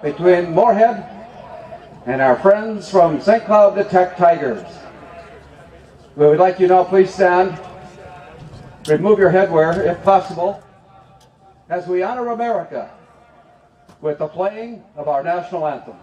between Moorhead and our friends from St. Cloud the Tech Tigers. We would like you now please stand, remove your headwear if possible, as we honor America with the playing of our national anthem.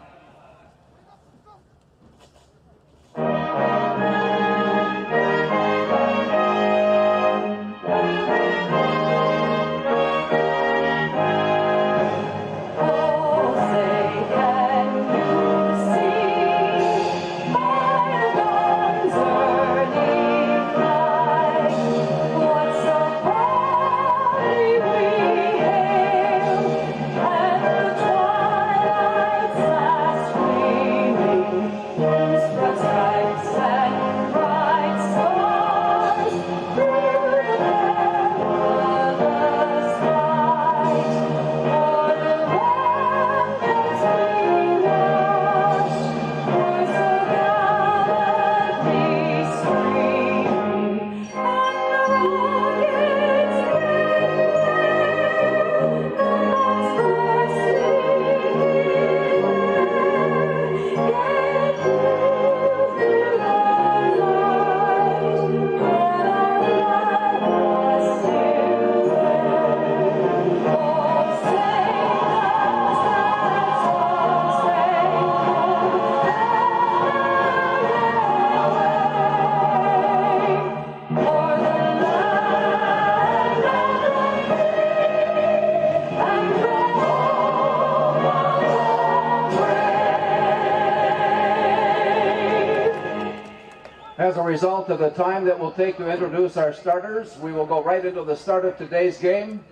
As a result of the time that we'll take to introduce our starters, we will go right into the start of today's game.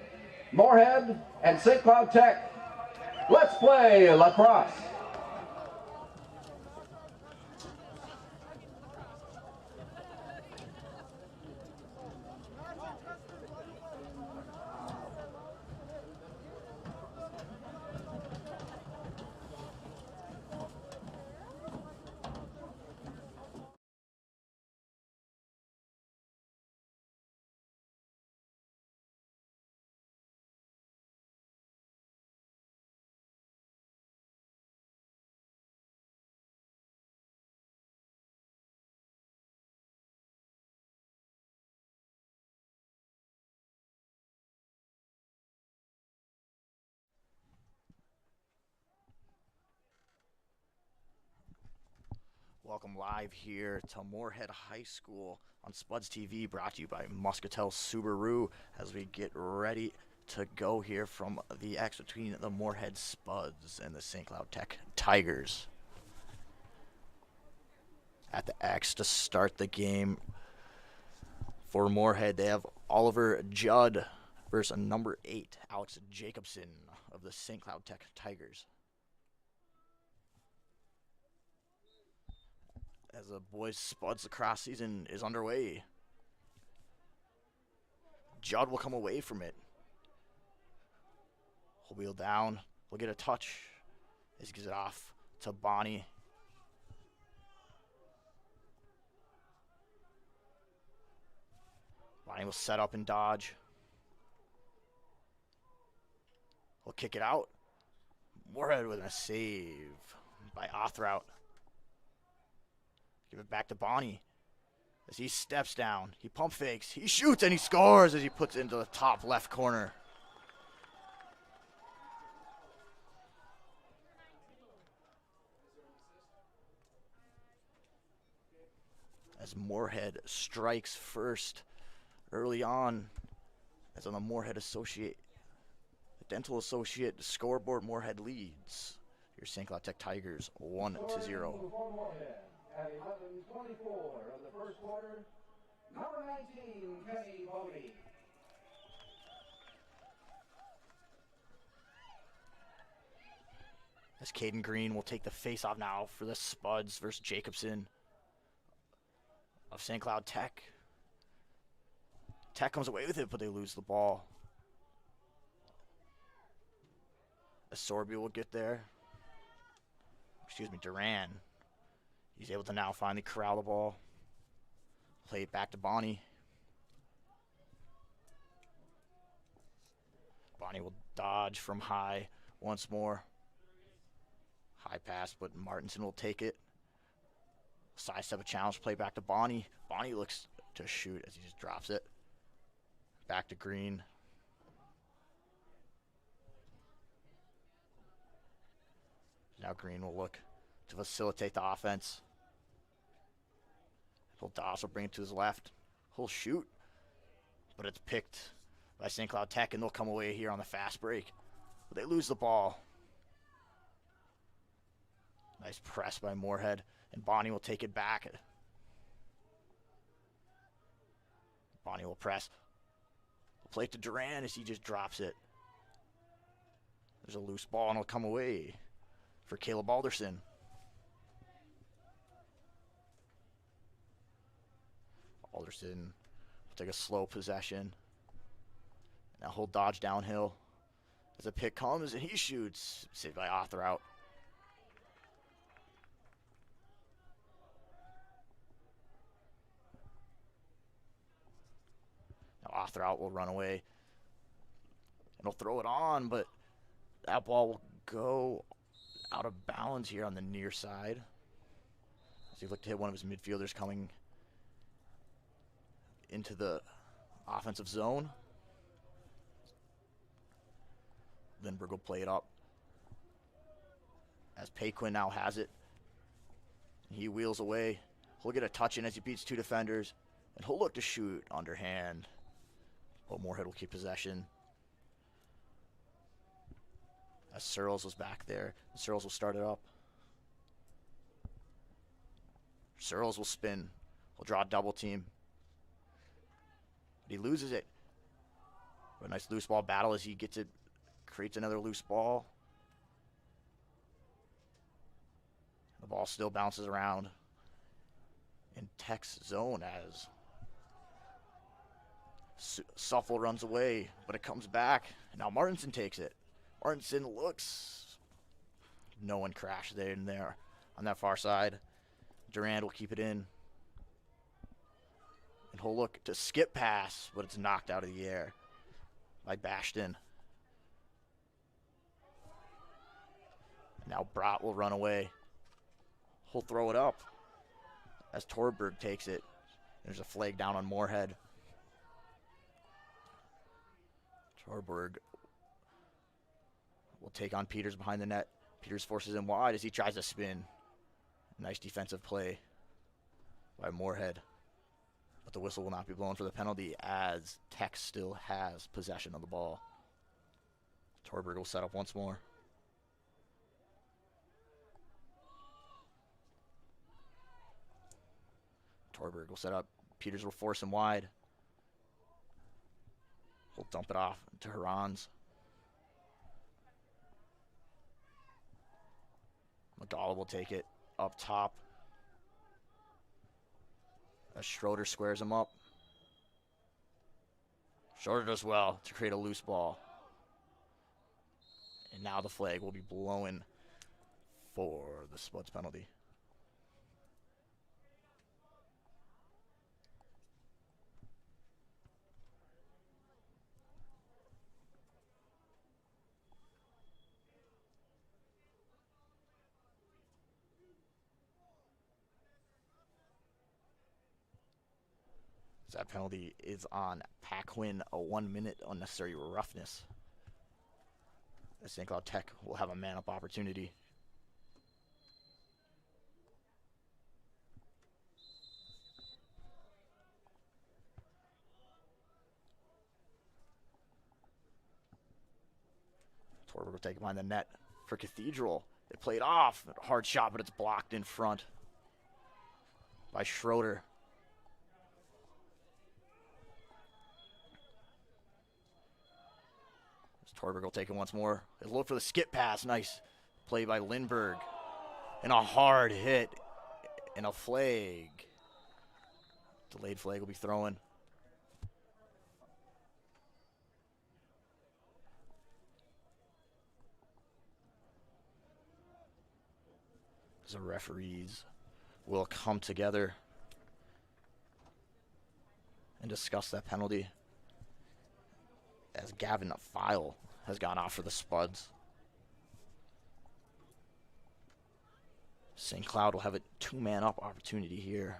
Moorhead and St. Cloud Tech. Let's play lacrosse. Welcome live here to Moorhead High School on Spuds TV, brought to you by Muscatel Subaru, as we get ready to go here from the X between the Moorhead Spuds and the St. Cloud Tech Tigers. At the X to start the game for Moorhead, they have Oliver Judd versus number 8, Alex Jacobson of the St. Cloud Tech Tigers. As the boys' Spuds lacrosse season is underway, Judd will come away from it. He'll wheel down. We'll get a touch as he gives it off to Bonnie. Bonnie will set up and dodge. He'll kick it out. Moorhead with a save by Othrout. Give it back to Bonnie as he steps down. He pump fakes. He shoots and he scores as he puts it into the top left corner. As Moorhead strikes first early on, as on the Moorhead Associate, the Dental Associate scoreboard, Moorhead leads your St. Cloud Tech Tigers 1-0. At 11:24 of the first quarter, number 19, Kenny Bodie. As Caden Green will take the face-off now for the Spuds versus Jacobson of St. Cloud Tech. Tech comes away with it, but they lose the ball. As Sorby will get there. Duran. He's able to now finally corral the ball. Play it back to Bonnie. Bonnie will dodge from high once more. High pass, but Martinson will take it. Sidestep a challenge play back to Bonnie. Bonnie looks to shoot as he just drops it. Back to Green. Now Green will look to facilitate the offense. Doss will bring it to his left. He'll shoot, but it's picked by St. Cloud Tech, and they'll come away here on the fast break. But they lose the ball. Nice press by Moorhead, and Bonnie will take it back. Bonnie will press. Play it to Duran as he just drops it. There's a loose ball, and it'll come away for Caleb Alderson. Alderson will take a slow possession. Now he'll dodge downhill as a pick comes, and he shoots. Saved by Othrout. Now Othrout will run away, and he'll throw it on, but that ball will go out of bounds here on the near side as he looked to hit one of his midfielders coming into the offensive zone. Lindbergh will play it up as Payquin now has it. He wheels away. He'll get a touch in as he beats two defenders, and he'll look to shoot underhand. But Moorhead will keep possession. As Searles was back there, Searles will start it up. Searles will spin. He'll draw a double team. But he loses it. But a nice loose ball battle as he gets it, creates another loose ball. The ball still bounces around in Tech's zone as Suffel runs away, but it comes back. And now Martinson takes it. Martinson looks. No one crashed there and there on that far side. Durand will keep it in. And he'll look to skip pass, but it's knocked out of the air by Bashton. Now Brott will run away. He'll throw it up as Torberg takes it. There's a flag down on Moorhead. Torberg will take on Peters behind the net. Peters forces him wide as he tries to spin. Nice defensive play by Moorhead. But the whistle will not be blown for the penalty as Tech still has possession of the ball. Torberg will set up once more. Torberg will set up. Peters will force him wide. He'll dump it off to Herons. McDowell will take it up top as Schroeder squares him up. Schroeder does well to create a loose ball. And now the flag will be blown for the splits penalty. That penalty is on Paquin, a 1 minute unnecessary roughness. St. Cloud Tech will have a man-up opportunity. Torberg will take it behind the net for Cathedral. It played off. Hard shot, but it's blocked in front by Schroeder. Torberg will take it once more. He'll look for the skip pass. Nice play by Lindbergh. And a hard hit and a flag. Delayed flag will be thrown. The referees will come together and discuss that penalty as Gavin File has gone off for the Spuds. St. Cloud will have a 2-man up opportunity here.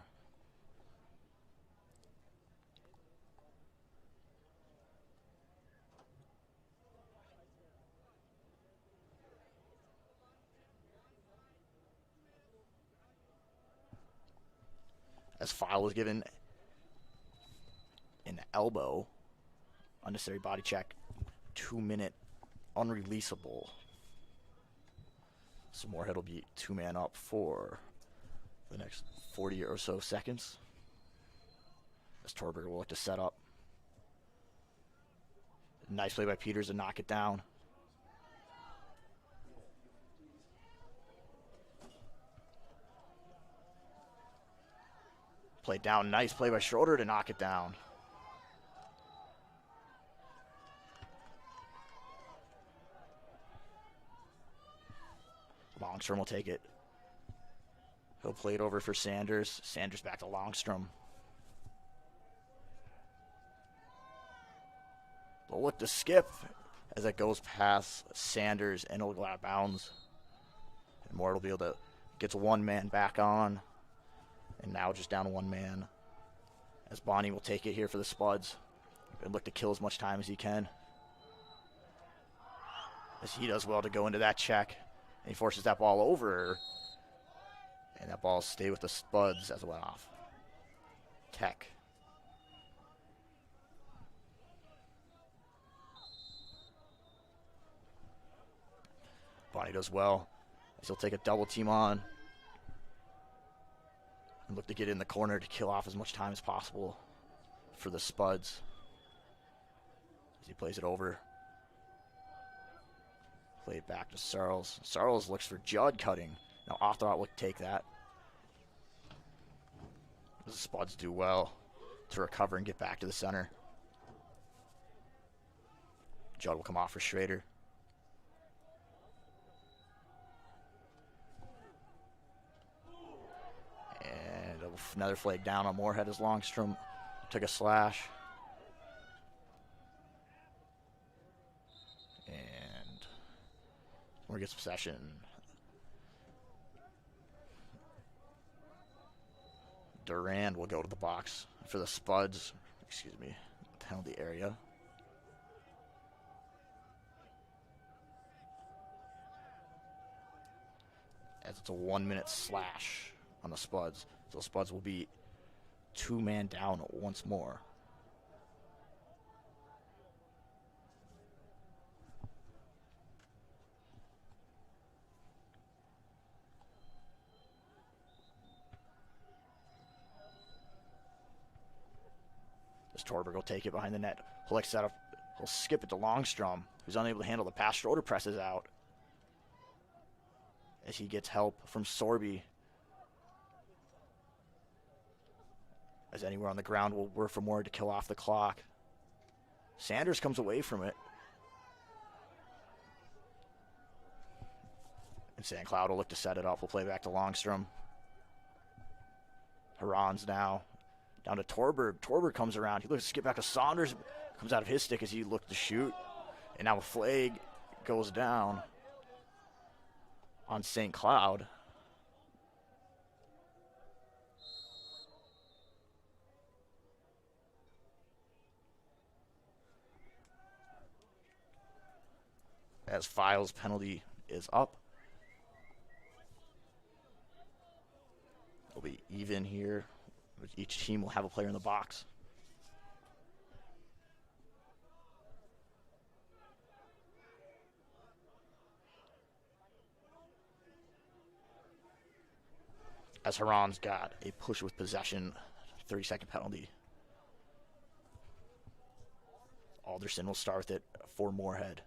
As foul is given an elbow, unnecessary body check, 2-minute unreleasable. So Moorhead will be 2-man up for the next 40 or so seconds. As Torberger will look to set up. Nice play by Peters to knock it down. Played down, nice play by Schroeder to knock it down. Longstrom will take it. He'll play it over for Sanders. Sanders back to Longstrom. They'll look to skip as it goes past Sanders and it'll go out of bounds. And Moore will be able to get 1 man back on. And now just down 1 man. As Bonnie will take it here for the Spuds. And look to kill as much time as he can. As he does well to go into that check. And he forces that ball over. And that ball will stay with the Spuds as it went off. Tech. Bonnie does well. As he'll take a double team on. And look to get in the corner to kill off as much time as possible for the Spuds. As he plays it over. Play it back to Searles. Searles looks for Judd cutting. Now Othrock will take that. The Spuds do well to recover and get back to the center. Judd will come off for Schrader. And another flag down on Moorhead as Longstrom took a slash. And Moore gets possession. Durand will go to the box for the Spuds. Excuse me, penalty area. As it's a 1-minute slash on the Spuds. So the Spuds will be 2-man down once more. As Torberg will take it behind the net. He'll set up. He'll skip it to Longstrom, who's unable to handle the pass. Schroeder presses out. As he gets help from Sorby. As anywhere on the ground will work for Moore to kill off the clock. Sanders comes away from it. And St. Cloud will look to set it up. We'll play back to Longstrom. Haran's now down to Torberg. Torberg comes around. He looks to skip back to Saunders. Comes out of his stick as he looked to shoot. And now a flag goes down on St. Cloud. As Files' penalty is up. It'll be even here. Each team will have a player in the box. As Haran's got a push with possession, 30-second penalty. Alderson will start with it for Moorhead.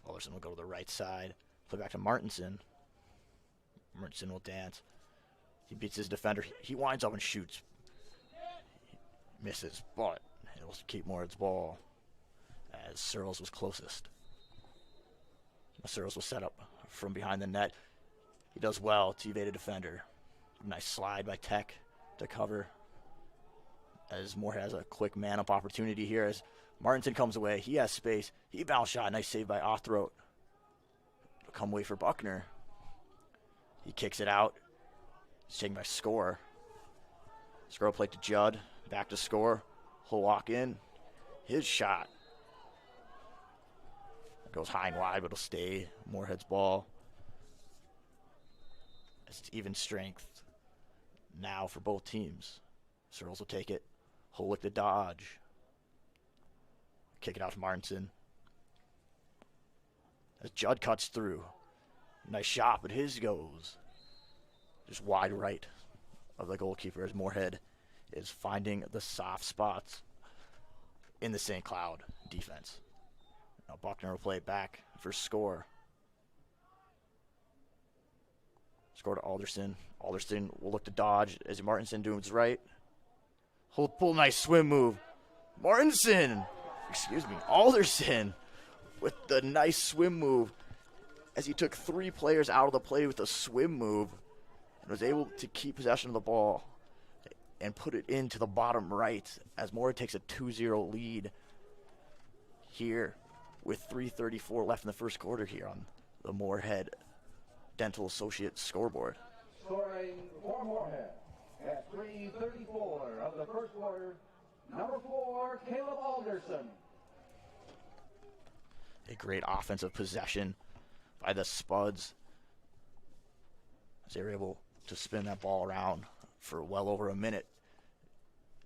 Alderson will go to the right side. Play back to Martinson. Martinson will dance. He beats his defender. He winds up and shoots. He misses, but he'll keep Moorhead's ball as Searles was closest. Searles will set up from behind the net. He does well to evade a defender. Nice slide by Tech to cover as Moorhead has a quick man-up opportunity here as Martinson comes away. He has space. He bounce shot. Nice save by Othroat. Come away for Buckner. He kicks it out. He's taken by Score. Score play to Judd. Back to Score. He'll walk in. His shot. It goes high and wide, but it'll stay. Moorhead's ball. It's even strength now for both teams. Searles will take it. He'll look the dodge. Kick it out to Martinson. As Judd cuts through. Nice shot, but his goes just wide right of the goalkeeper as Moorhead is finding the soft spots in the St. Cloud defense. Now Buckner will play it back for Score. Score to Alderson. Alderson will look to dodge as Martinson doing his right. He'll pull a nice swim move. Alderson with the nice swim move as he took 3 players out of the play with a swim move and was able to keep possession of the ball and put it into the bottom right as Moorhead takes a 2-0 lead here with 3:34 left in the first quarter here on the Moorhead Dental Associates scoreboard. Scoring for Moorhead at 3:34 of the first quarter, number 4, Caleb Alderson. A great offensive possession by the Spuds as they were able to spin that ball around for well over a minute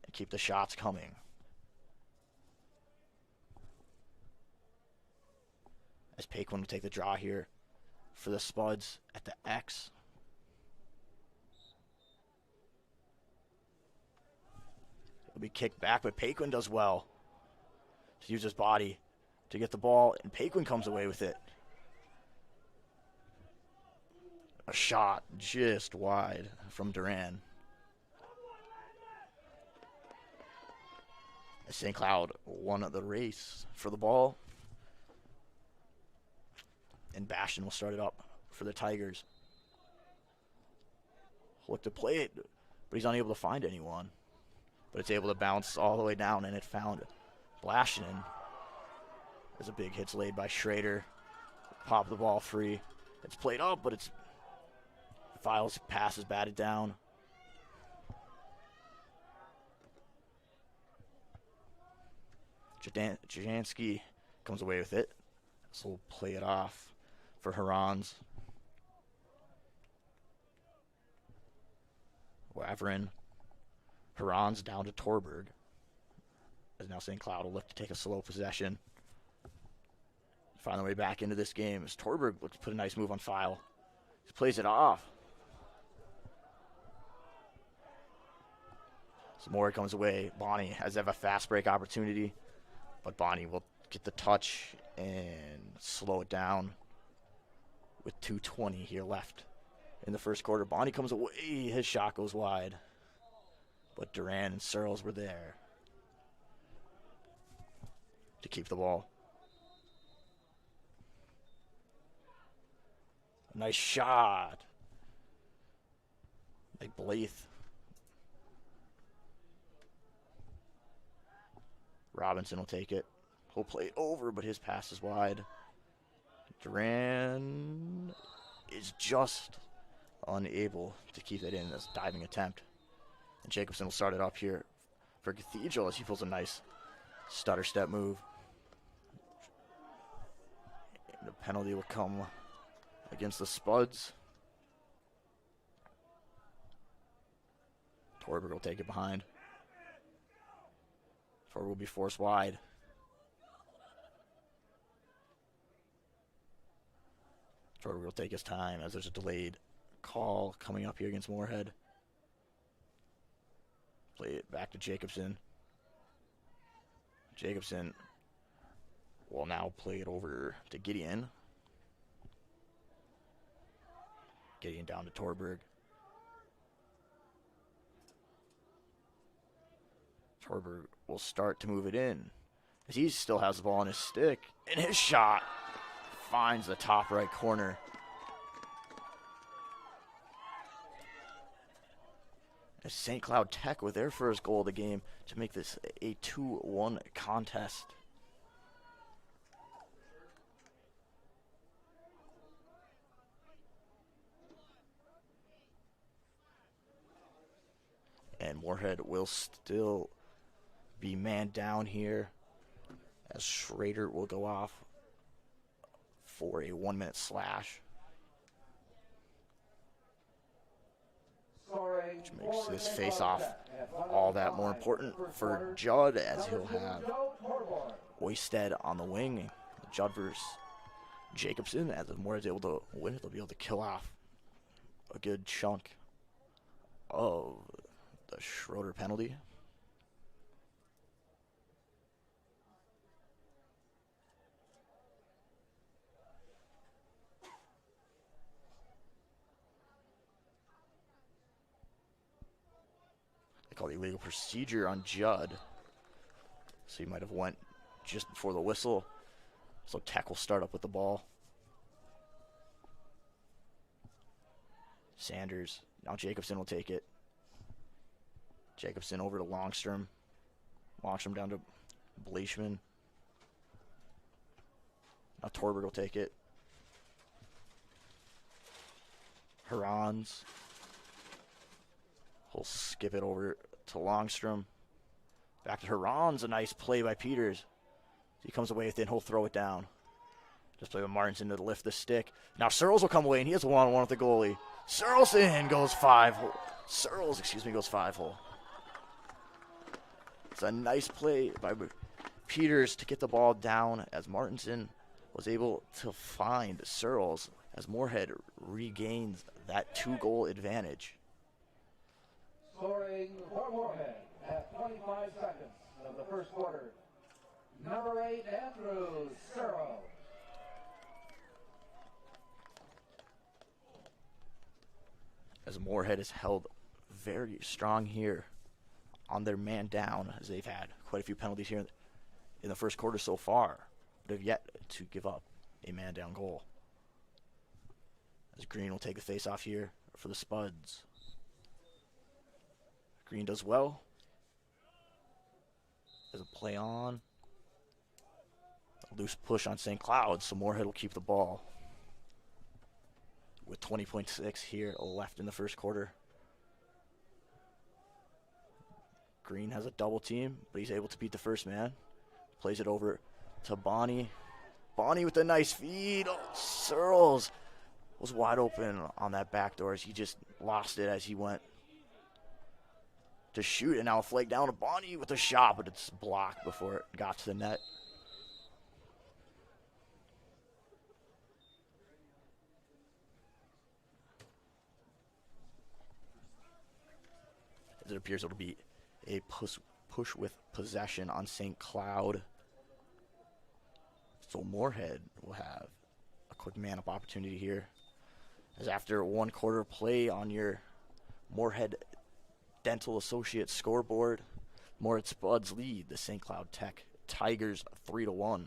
and keep the shots coming. As Paquin will take the draw here for the Spuds at the X. It'll be kicked back, but Paquin does well to use his body to get the ball, and Paquin comes away with it. A shot just wide from Duran. St. Cloud won the race for the ball. And Bastion will start it up for the Tigers. Look to play it, but he's unable to find anyone. But it's able to bounce all the way down, and it found Blashin. There's a big hit's laid by Schrader. Pop the ball free. It's played up, but it's Files pass is batted down. Jajanski comes away with it. So we'll play it off for Harans. Waverin. Harans down to Torberg. As now St. Cloud will look to take a slow possession. Find their way back into this game as Torberg looks to put a nice move on File. He plays it off. So Moorhead comes away. Bonnie has a fast break opportunity, but Bonnie will get the touch and slow it down with 2:20 here left in the first quarter. Bonnie comes away. His shot goes wide, but Duran and Searles were there to keep the ball. Nice shot. Like Blythe. Robinson will take it. He'll play it over, but his pass is wide. Duran is just unable to keep it in this diving attempt. And Jacobson will start it up here for Cathedral as he pulls a nice stutter step move. And the penalty will come against the Spuds. Torberg will take it behind. Torberg will be forced wide. Torberg will take his time as there's a delayed call coming up here against Moorhead. Play it back to Jacobson. Jacobson will now play it over to Gideon. Gideon down to Torberg. Torberg will start to move it in as he still has the ball on his stick, and his shot finds the top right corner. as St. Cloud Tech with their first goal of the game to make this a 2-1 contest. And Moorhead will still be man down here as Schrader will go off for a 1-minute slash. Which makes this face-off all that more important for Judd, as he'll have Oisted on the wing. Judd versus Jacobson. As if Moorhead's able to win it, they'll be able to kill off a good chunk of the Schroeder penalty. They call the illegal procedure on Judd. So he might have went just before the whistle. So Tech will start up with the ball. Sanders. Now Jacobson will take it. Jacobson over to Longstrom. Longstrom down to Bleachman. Now Torberg will take it. Herons. He'll skip it over to Longstrom. Back to Herons. A nice play by Peters. He comes away with it, and he'll throw it down. Just play with Martinson to lift the stick. Now Searles will come away, and he has a one-on-one with the goalie. Searles in goes 5-hole. Searles, goes 5-hole. It's a nice play by Peters to get the ball down as Martinson was able to find Searles as Moorhead regains that 2-goal advantage. Scoring for Moorhead at 25 seconds of the first quarter. Number 8, Andrew Searles. As Moorhead is held very strong here on their man down, as they've had quite a few penalties here in the first quarter so far, but have yet to give up a man down goal. As Green will take the face off here for the Spuds. Green does well. There's a play on. A loose push on St. Cloud, so Moorhead will keep the ball. With 20.6 here left in the first quarter. Green has a double team, but he's able to beat the first man. Plays it over to Bonnie. Bonnie with a nice feed. Oh, Searles was wide open on that back door as he just lost it as he went to shoot. And now a flag down to Bonnie with a shot, but it's blocked before it got to the net. As it appears it'll be a push with possession on St. Cloud. So Moorhead will have a quick man-up opportunity here. As after 1 quarter play on your Moorhead Dental Associates scoreboard, Moorhead Spuds lead the St. Cloud Tech Tigers 3-1.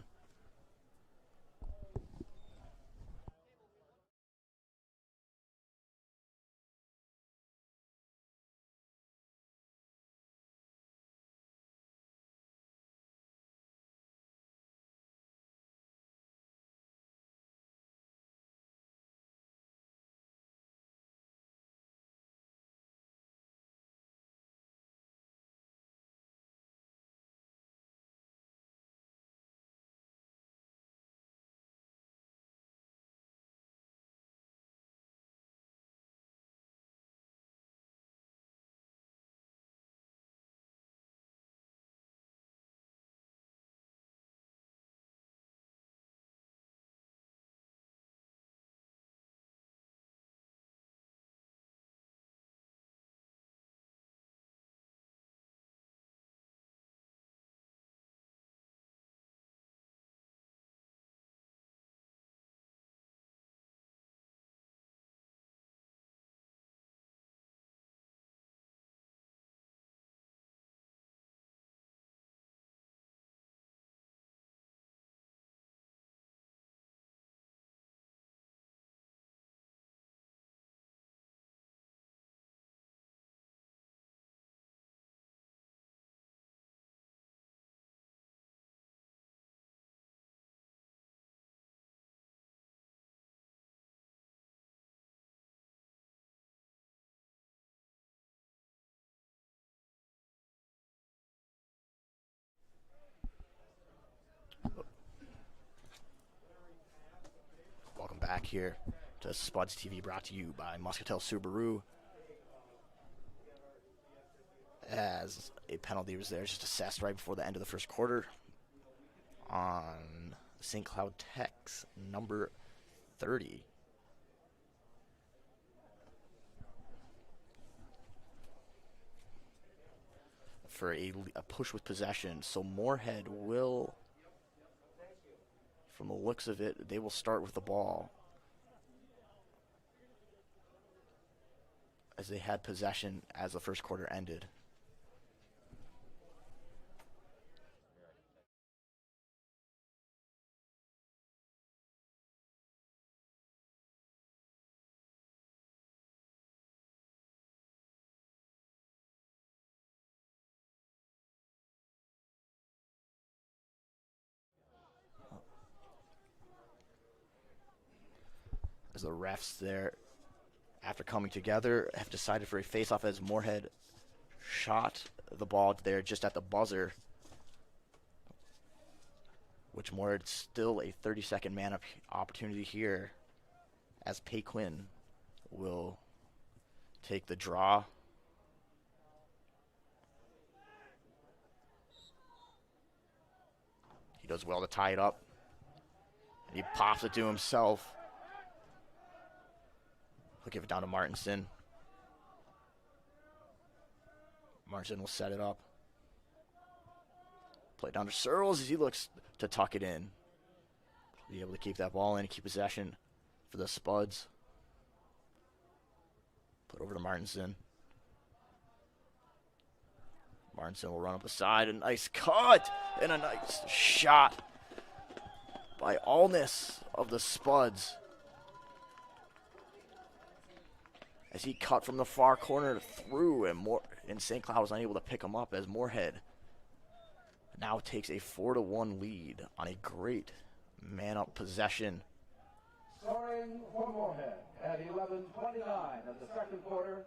back here to Spuds TV, brought to you by Muscatel Subaru. As a penalty was there, just assessed right before the end of the first quarter on St. Cloud Tech's number 30. For a push with possession. So Moorhead will, from the looks of it, they will start with the ball, as they had possession as the first quarter ended. As the refs there, after coming together, have decided for a face-off as Moorhead shot the ball there just at the buzzer, which Moorhead still a 30-second man-up opportunity here, as Pay Quinn will take the draw. He does well to tie it up, and he pops it to himself. He'll give it down to Martinson. Martinson will set it up. Play it down to Searles as he looks to tuck it in. Be able to keep that ball in and keep possession for the Spuds. Put over to Martinson. Martinson will run up the side. A nice cut and a nice shot by Allness of the Spuds, as he cut from the far corner through, and St. Cloud was unable to pick him up, as Moorhead now takes a 4-1 lead on a great man-up possession. Scoring for Moorhead at 11:29 of the second quarter,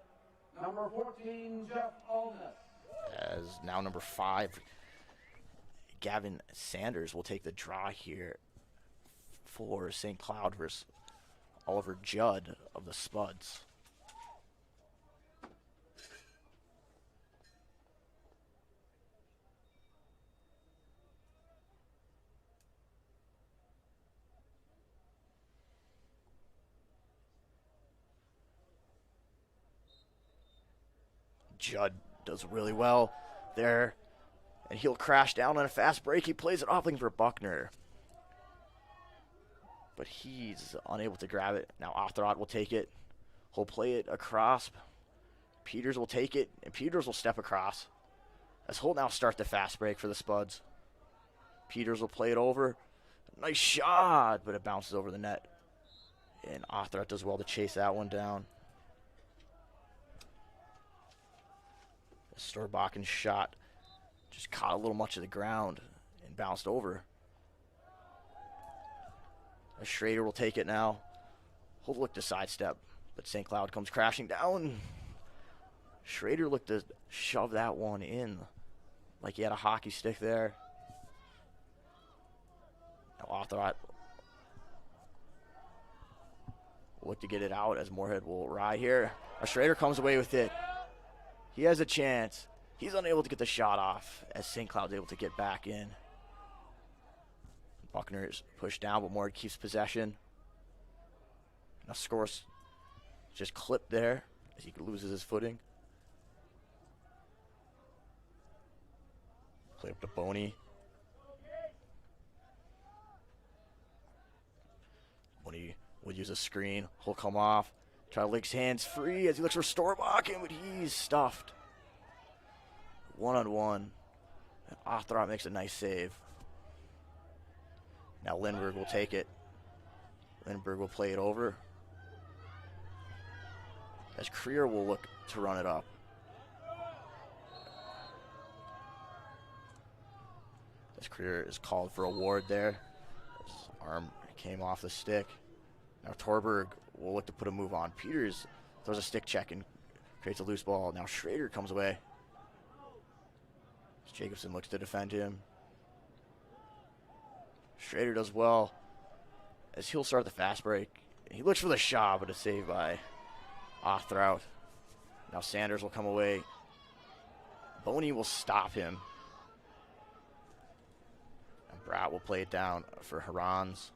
number 14, Jeff Allness. As now number 5, Gavin Sanders will take the draw here for St. Cloud versus Oliver Judd of the Spuds. Judd does really well there, and he'll crash down on a fast break. He plays it off looking for Buckner, but he's unable to grab it. Now Otherot will take it. He'll play it across. Peters will take it, and Peters will step across, as he'll now start the fast break for the Spuds. Peters will play it over. Nice shot, but it bounces over the net, and Otherot does well to chase that one down. Storbaken's shot just caught a little much of the ground and bounced over. Schrader will take it now. He'll look to sidestep, but St. Cloud comes crashing down. Schrader looked to shove that one in like he had a hockey stick there. Now Otherot will look to get it out, as Moorhead will ride here. Schrader comes away with it. He has a chance. He's unable to get the shot off, as St. Cloud's able to get back in. Buckner is pushed down, but Moorhead keeps possession. Now scores just clipped there as he loses his footing. Play up to Boney. Boney will use a screen. He'll come off. Try to lick his hands free as he looks for Storbaken, but he's stuffed. 1-on-1. Otherot makes a nice save. Now Lindbergh will take it. Lindbergh will play it over, as Creer will look to run it up. As Creer is called for a ward there. His arm came off the stick. Now Torberg will look to put a move on. Peters throws a stick check and creates a loose ball. Now Schrader comes away. Jacobson looks to defend him. Schrader does well, as he'll start the fast break He looks for the shot, but it's saved by Othrout. Now Sanders will come away. Boney will stop him. And Bratt will play it down for Harans.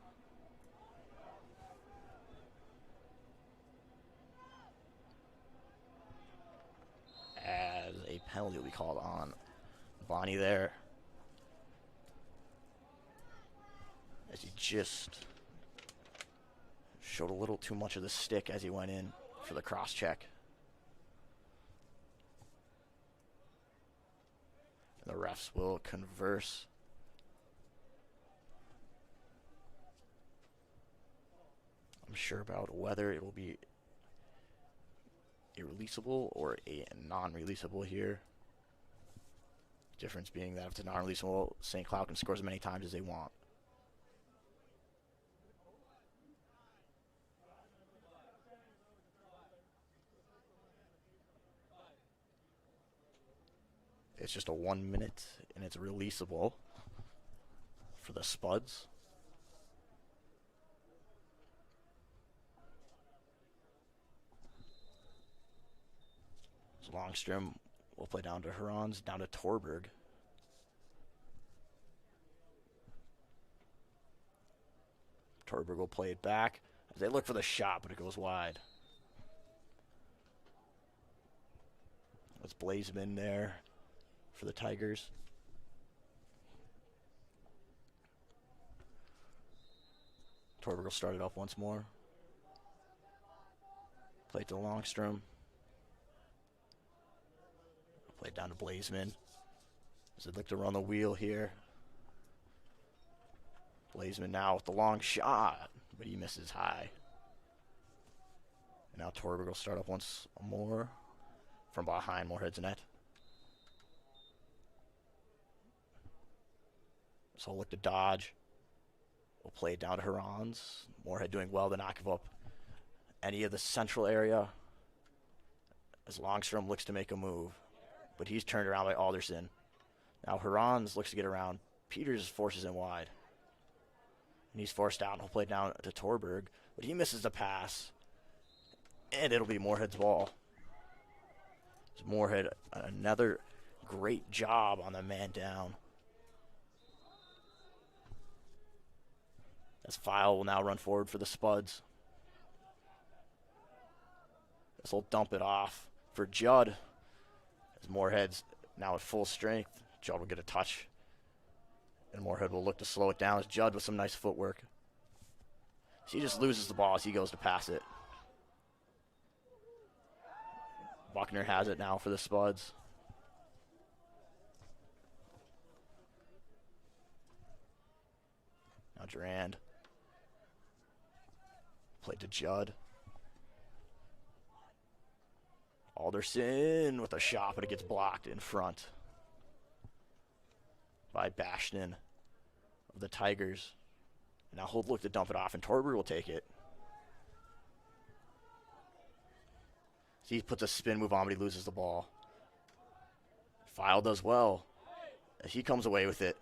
As a penalty will be called on Bonnie there. As he just showed a little too much of the stick as he went in for the cross check. And the refs will converse. I'm sure about whether it will be a releasable or a non-releasable here. Difference being that if it's a non-releasable, St. Cloud can score as many times as they want. It's just a 1 minute, and it's releasable for the Spuds. So Longstrom will play down to Harans, down to Torberg. Torberg will play it back as they look for the shot, but it goes wide. That's Blazeman there for the Tigers. Torberg will start it up once more. Play it to Longstrom. Play it down to Blazeman. As they'd like to run the wheel here. Blazeman now with the long shot, but he misses high. And now Torberg will start up once more from behind Moorhead's net. So he'll look to dodge. We'll play it down to Harans. Moorhead doing well to not give up any of the central area as Longstrom looks to make a move. But he's turned around by Alderson. Now Harans looks to get around. Peters forces him wide. And he's forced out. He'll play down to Torberg. But he misses the pass. And it'll be Moorhead's ball. So Moorhead, another great job on the man down. As File will now run forward for the Spuds. This will dump it off for Judd. As Moorhead's now at full strength. Judd will get a touch. And Moorhead will look to slow it down as Judd with some nice footwork. So he just loses the ball as he goes to pass it. Buckner has it now for the Spuds. Now Durand. Played to Judd. Alderson with a shot, but it gets blocked in front by Bashnin of the Tigers. Now he'll look to dump it off, and Torberg will take it. So he puts a spin move on, but he loses the ball. File does well as he comes away with it.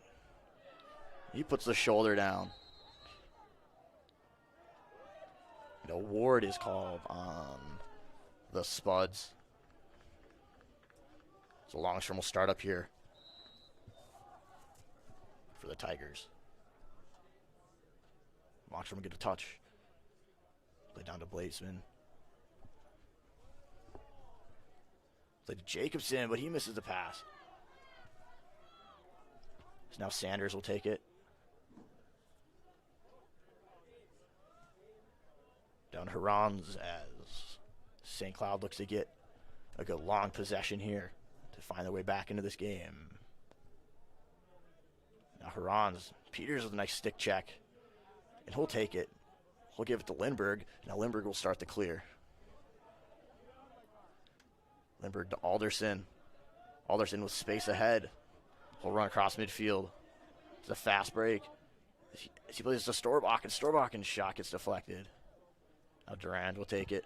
He puts the shoulder down. No ward is called on the Spuds. So Longstrom will start up here for the Tigers. Longstrom will get a touch. Play down to Blazeman. Play to Jacobson, but he misses the pass. So now Sanders will take it. Down to Harans as St. Cloud looks to get a good long possession here to find their way back into this game. Now Harans, Peters with a nice stick check, and he'll take it. He'll give it to Lindbergh. Now Lindbergh will start the clear. Lindbergh to Alderson. Alderson with space ahead. He'll run across midfield. It's a fast break. As he plays to Storbach, and Storbach's shot gets deflected. Now Durand will take it.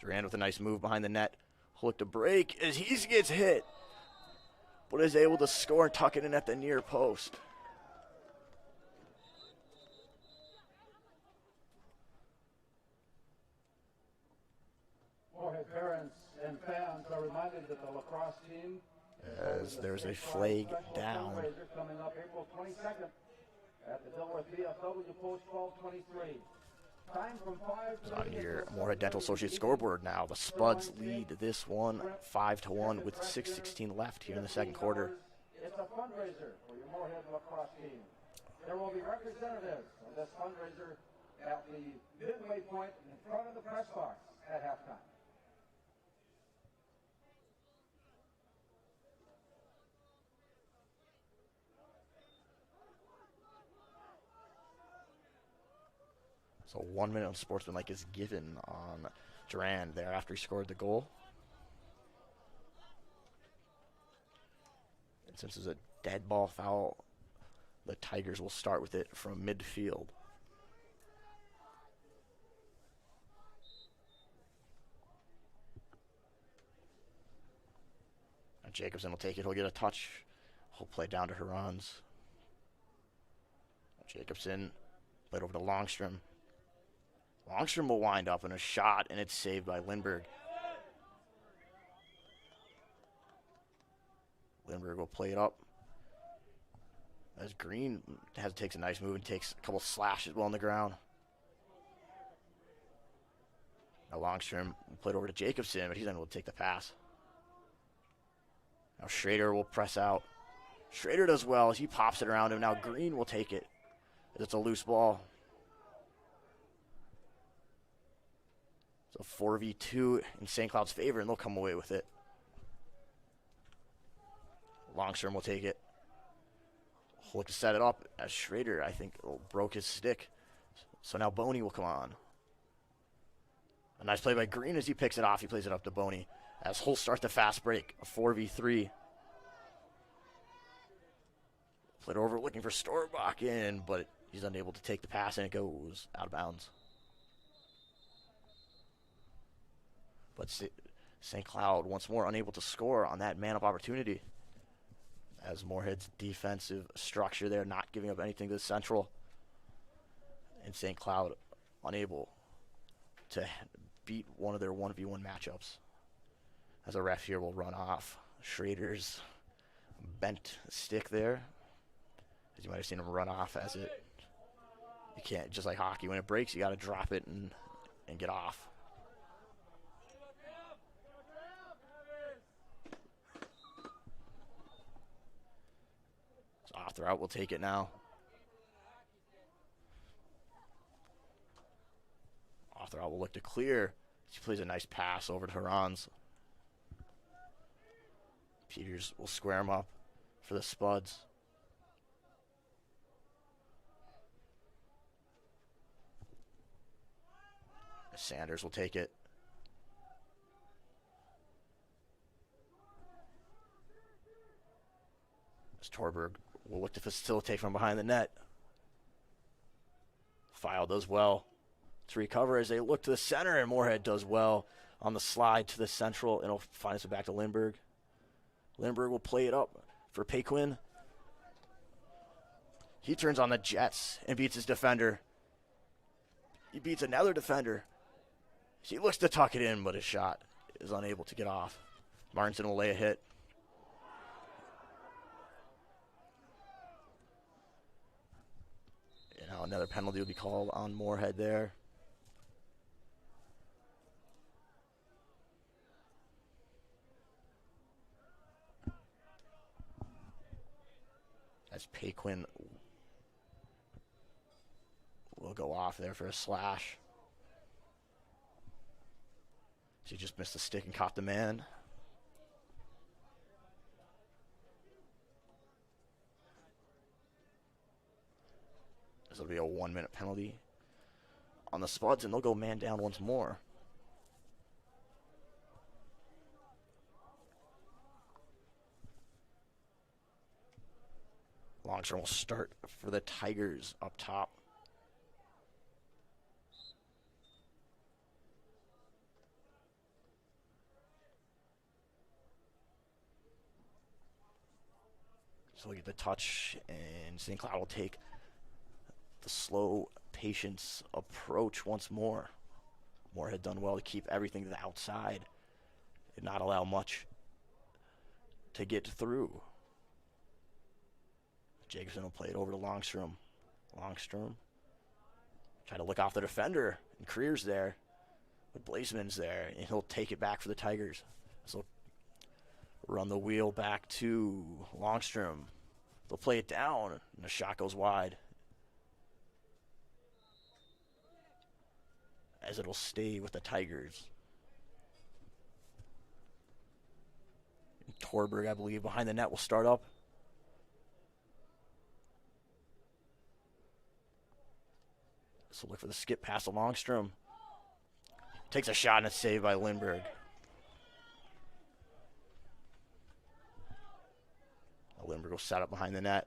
Durand with a nice move behind the net. He'll look to break as he gets hit, but is able to score and tuck it in at the near post. And fans are reminded that the lacrosse team, as there's a flag down. Coming up April 22nd at the Dilworth VFW Post 1223. Time from 5 On your Moorhead Dental Associates scoreboard now. The Spuds lead this one 5-1 with 6:16 left here in the second quarter. It's a fundraiser for your Moorhead lacrosse team. There will be representatives of this fundraiser at the midway point in front of the press box at halftime. So 1 minute of sportsmanlike is given on Durand there after he scored the goal. And since it's a dead ball foul, the Tigers will start with it from midfield. Now Jacobson will take it. He'll get a touch. He'll play down to Hurons. Jacobson played over to Longstrom. Longstrom will wind up in a shot, and it's saved by Lindbergh. Lindbergh will play it up. As Green takes a nice move and takes a couple slashes well on the ground. Now Longstrom will play it over to Jacobson, but he's unable to take the pass. Now Schrader will press out. Schrader does well as he pops it around him. Now Green will take it. It's a loose ball. So 4v2 in St. Cloud's favor, and they'll come away with it. Longstrom will take it. He'll look to set it up as Schrader, I think, broke his stick. So now Boney will come on. A nice play by Green as he picks it off. He plays it up to Boney as Hull starts the fast break, a 4v3. Played over looking for Storbach in, but he's unable to take the pass, and it goes out of bounds. But St. Cloud once more unable to score on that man-up opportunity. As Moorhead's defensive structure there, not giving up anything to the Central. And St. Cloud unable to beat one of their 1v1 matchups. As a ref here will run off Schrader's bent stick there. As you might have seen him run off as it. You can't, just like hockey, when it breaks, you got to drop it and get off. Off out will take it now. Off out will look to clear. He plays a nice pass over to Hurons. Peters will square him up for the Spuds. Sanders will take it. As Torberg will look to facilitate from behind the net. File does well to recover as they look to the center, and Moorhead does well on the slide to the Central, and it'll find us back to Lindbergh. Lindbergh will play it up for Paquin. He turns on the Jets and beats his defender. He beats another defender. He looks to tuck it in, but his shot is unable to get off. Martinson will lay a hit. Another penalty will be called on Moorhead there. As Paquin will go off there for a slash. She just missed the stick and caught the man. This will be a 1 minute penalty on the Spuds, and they'll go man down once more. Longstrom will start for the Tigers up top. So we'll get the touch, and St. Cloud will take the slow patience approach once more. Moorhead done well to keep everything to the outside and not allow much to get through. Jacobson will play it over to Longstrom. Longstrom try to look off the defender, and Creer's there, but Blazeman's there, and he'll take it back for the Tigers. So run the wheel back to Longstrom. They'll play it down, and the shot goes wide, as it'll stay with the Tigers. And Torberg, I believe, behind the net will start up. So look for the skip pass to Longstrom. Takes a shot and it's saved by Lindbergh. Lindbergh will set up behind the net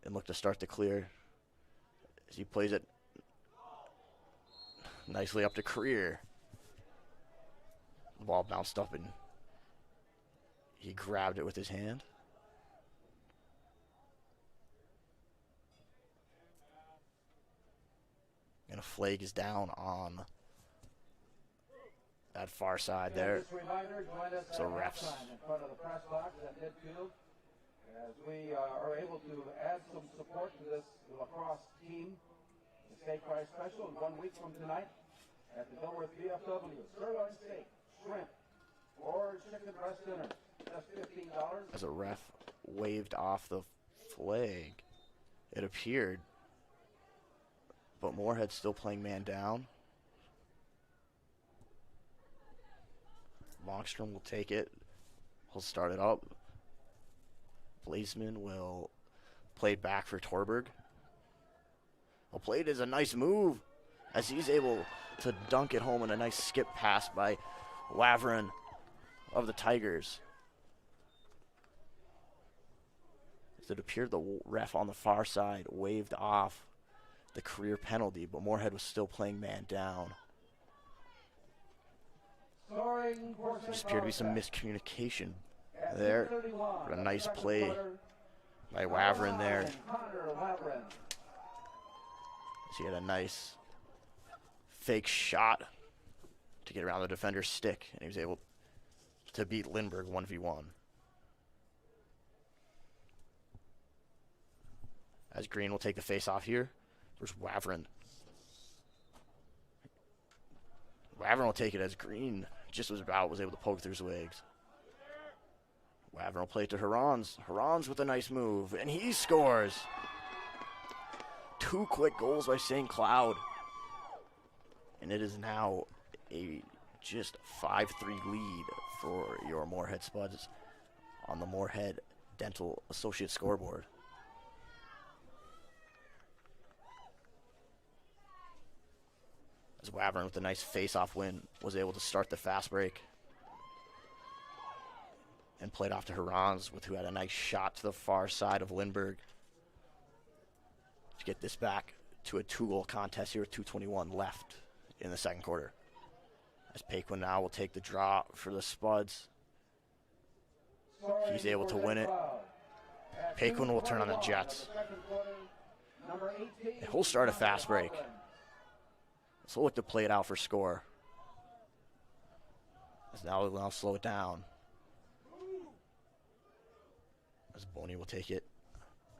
and look to start the clear as he plays it nicely up to Creer. The ball bounced up and he grabbed it with his hand. And a flag is down on that far side there. So refs. In front of the press box at midfield, as we are able to add some support to this lacrosse team, the steak fry special in 1 week from tonight at the Dilworth VFW. Sirloin steak, shrimp, or chicken breast dinner, just $15. As a ref waved off the flag, it appeared, but Moorhead's still playing man down. Longstrom will take it. He'll start it up. Blazeman will play it back for Torberg. He'll play it as a nice move as he's able to dunk it home in a nice skip pass by Lavrin of the Tigers. As it appeared the ref on the far side waved off the career penalty, but Moorhead was still playing man down. There appeared to be some miscommunication there, but a nice play by Lavrin there. He had a nice fake shot to get around the defender's stick, and he was able to beat Lindbergh 1v1. As Green will take the face off here. There's Lavrin. Lavrin will take it as Green just was able to poke through his legs. Lavrin will play it to Herons. Herons with a nice move, and he scores. 2 quick goals by St. Cloud. And it is now a just 5-3 lead for your Moorhead Spuds on the Moorhead Dental Associate scoreboard. As Lavrin with a nice face-off win was able to start the fast break and played off to Herons, who had a nice shot to the far side of Lindbergh to get this back to a 2-goal contest here with 2:21 left in the second quarter. As Paquin now will take the draw for the Spuds. He's able to win it. Paquin will turn on the Jets. He'll start a fast break. So we'll look to play it out for score. As now we'll slow it down. As Boney will take it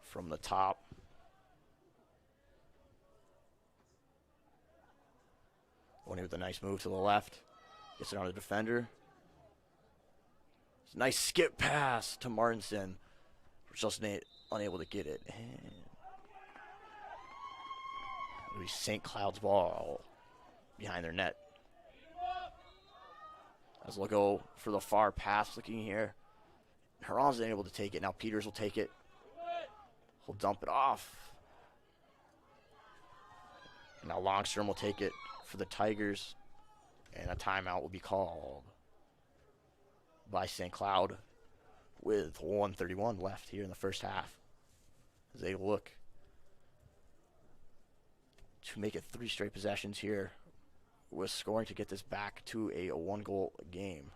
from the top. Boney with a nice move to the left. Gets it on the defender. It's a nice skip pass to Martinson. Just unable to get it. And it'll be St. Cloud's ball behind their net. As we'll go for the far pass looking here. Herons isn't able to take it. Now Peters will take it. He'll dump it off. And now Longstrom will take it for the Tigers. And a timeout will be called by St. Cloud with 1:31 left here in the first half. As they look to make it 3 straight possessions here with scoring to get this back to a 1-goal game.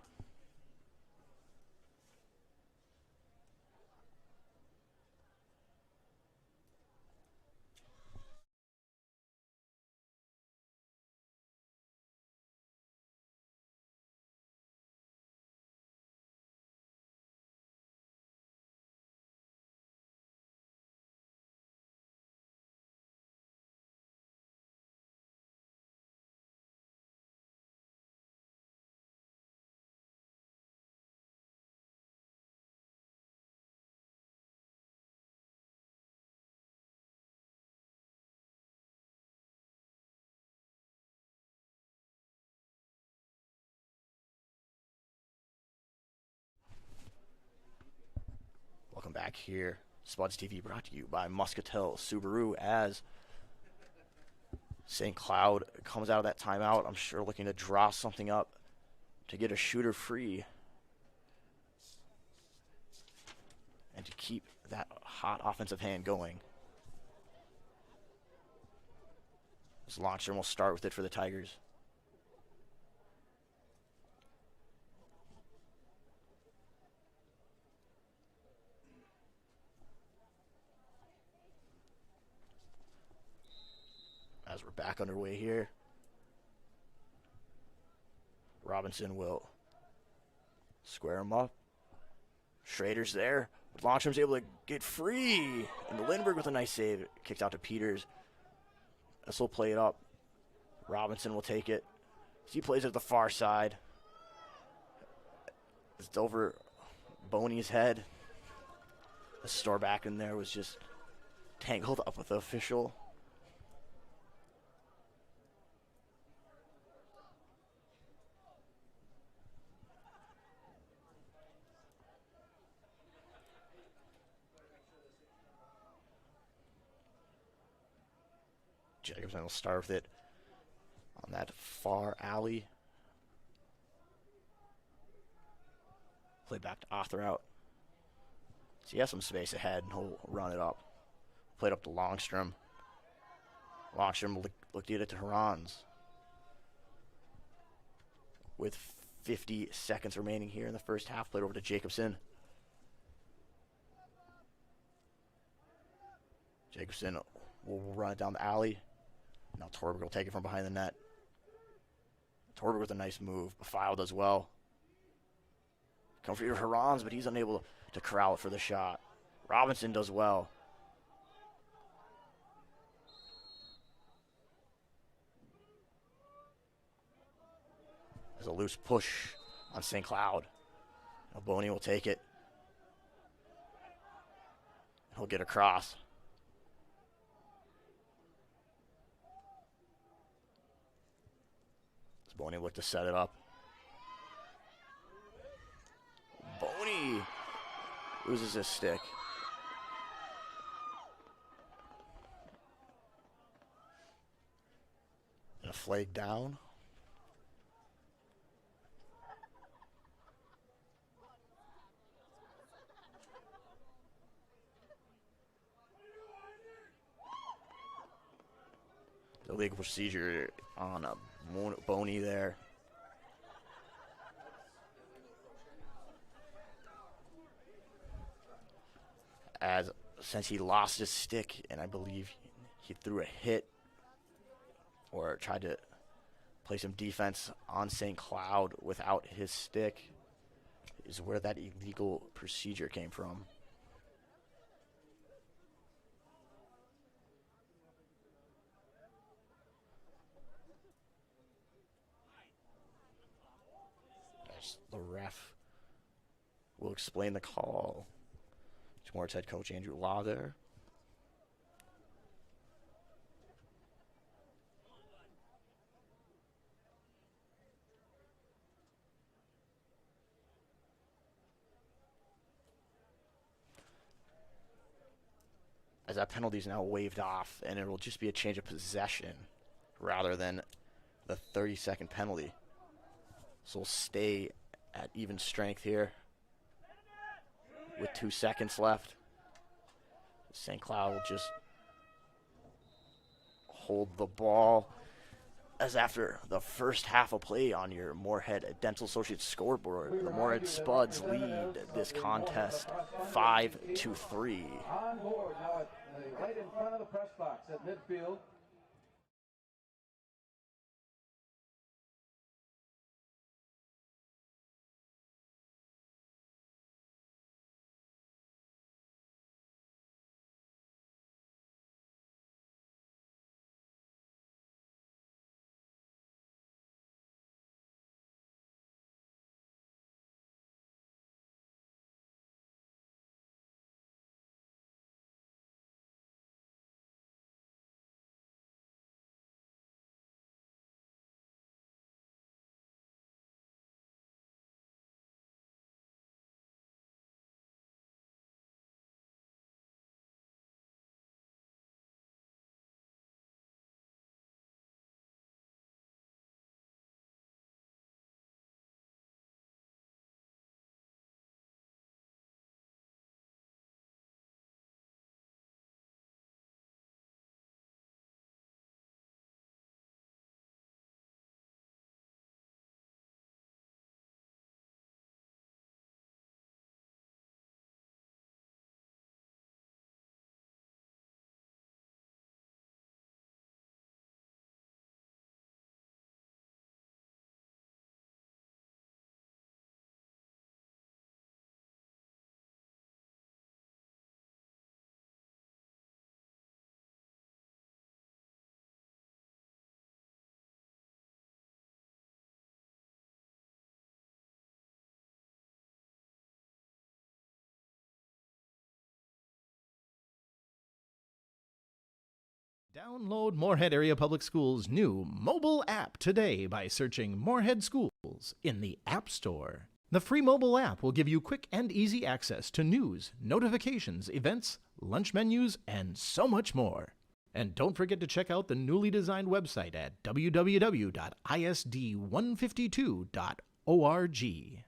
Welcome back here. Spuds TV brought to you by Muscatel Subaru as St. Cloud comes out of that timeout. I'm sure looking to draw something up to get a shooter free and to keep that hot offensive hand going. This launcher will start with it for the Tigers. As we're back underway here, Robinson will square him up. Schrader's there. But Longstrom's able to get free. And Lindbergh with a nice save. Kicks out to Peters. This will play it up. Robinson will take it. He plays at the far side. It's over Boney's head. The store back in there was just tangled up with the official. Jacobson will start with it on that far alley. Play back to Othrout. So he has some space ahead, and he'll run it up. Played up to Longstrom. Longstrom looked to get it to Herons. With 50 seconds remaining here in the first half, played over to Jacobson. Jacobson will run it down the alley. Now Torberg will take it from behind the net. Torberg with a nice move. Bafile does well. Come for your Herons, but he's unable to corral it for the shot. Robinson does well. There's a loose push on St. Cloud. Now Boney will take it. He'll get across. Boney looked to set it up. Boney loses his stick. And a flag down. The legal procedure on a Boney there. Since he lost his stick, and I believe he threw a hit or tried to play some defense on St. Cloud without his stick, is where that illegal procedure came from. The ref will explain the call. Moorhead's head coach Andrew Law there. As that penalty is now waived off, and it will just be a change of possession rather than the 30-second penalty. So we'll stay at even strength here with 2 seconds left. St. Cloud will just hold the ball, as after the first half of play on your Moorhead Dental Associates scoreboard, the Moorhead Spuds lead this contest 5-3. On board now right in front of the press box at midfield. Download Moorhead Area Public Schools' new mobile app today by searching Moorhead Schools in the App Store. The free mobile app will give you quick and easy access to news, notifications, events, lunch menus, and so much more. And don't forget to check out the newly designed website at www.isd152.org.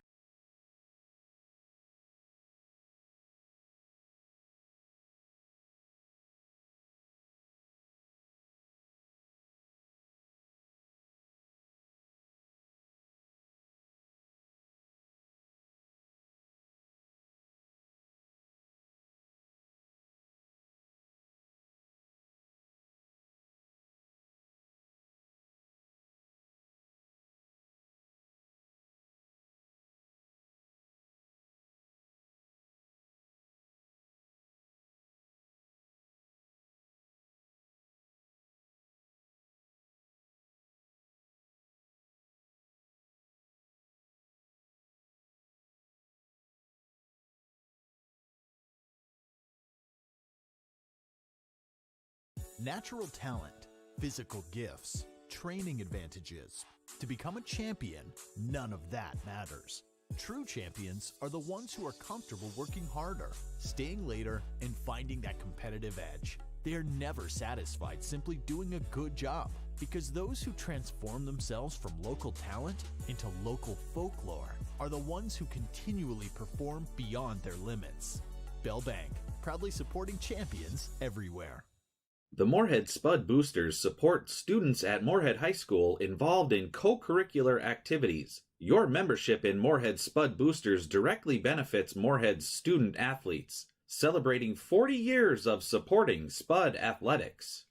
Natural talent, physical gifts, training advantages. To become a champion, none of that matters. True champions are the ones who are comfortable working harder, staying later, and finding that competitive edge. They are never satisfied simply doing a good job, because those who transform themselves from local talent into local folklore are the ones who continually perform beyond their limits. Bell Bank, proudly supporting champions everywhere. The Moorhead Spud Boosters support students at Moorhead High School involved in co-curricular activities. Your membership in Moorhead Spud Boosters directly benefits Moorhead's student athletes, celebrating 40 years of supporting Spud athletics.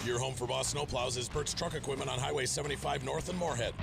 Your home for Boss Snowplows is Bert's Truck Equipment on Highway 75 North in Moorhead.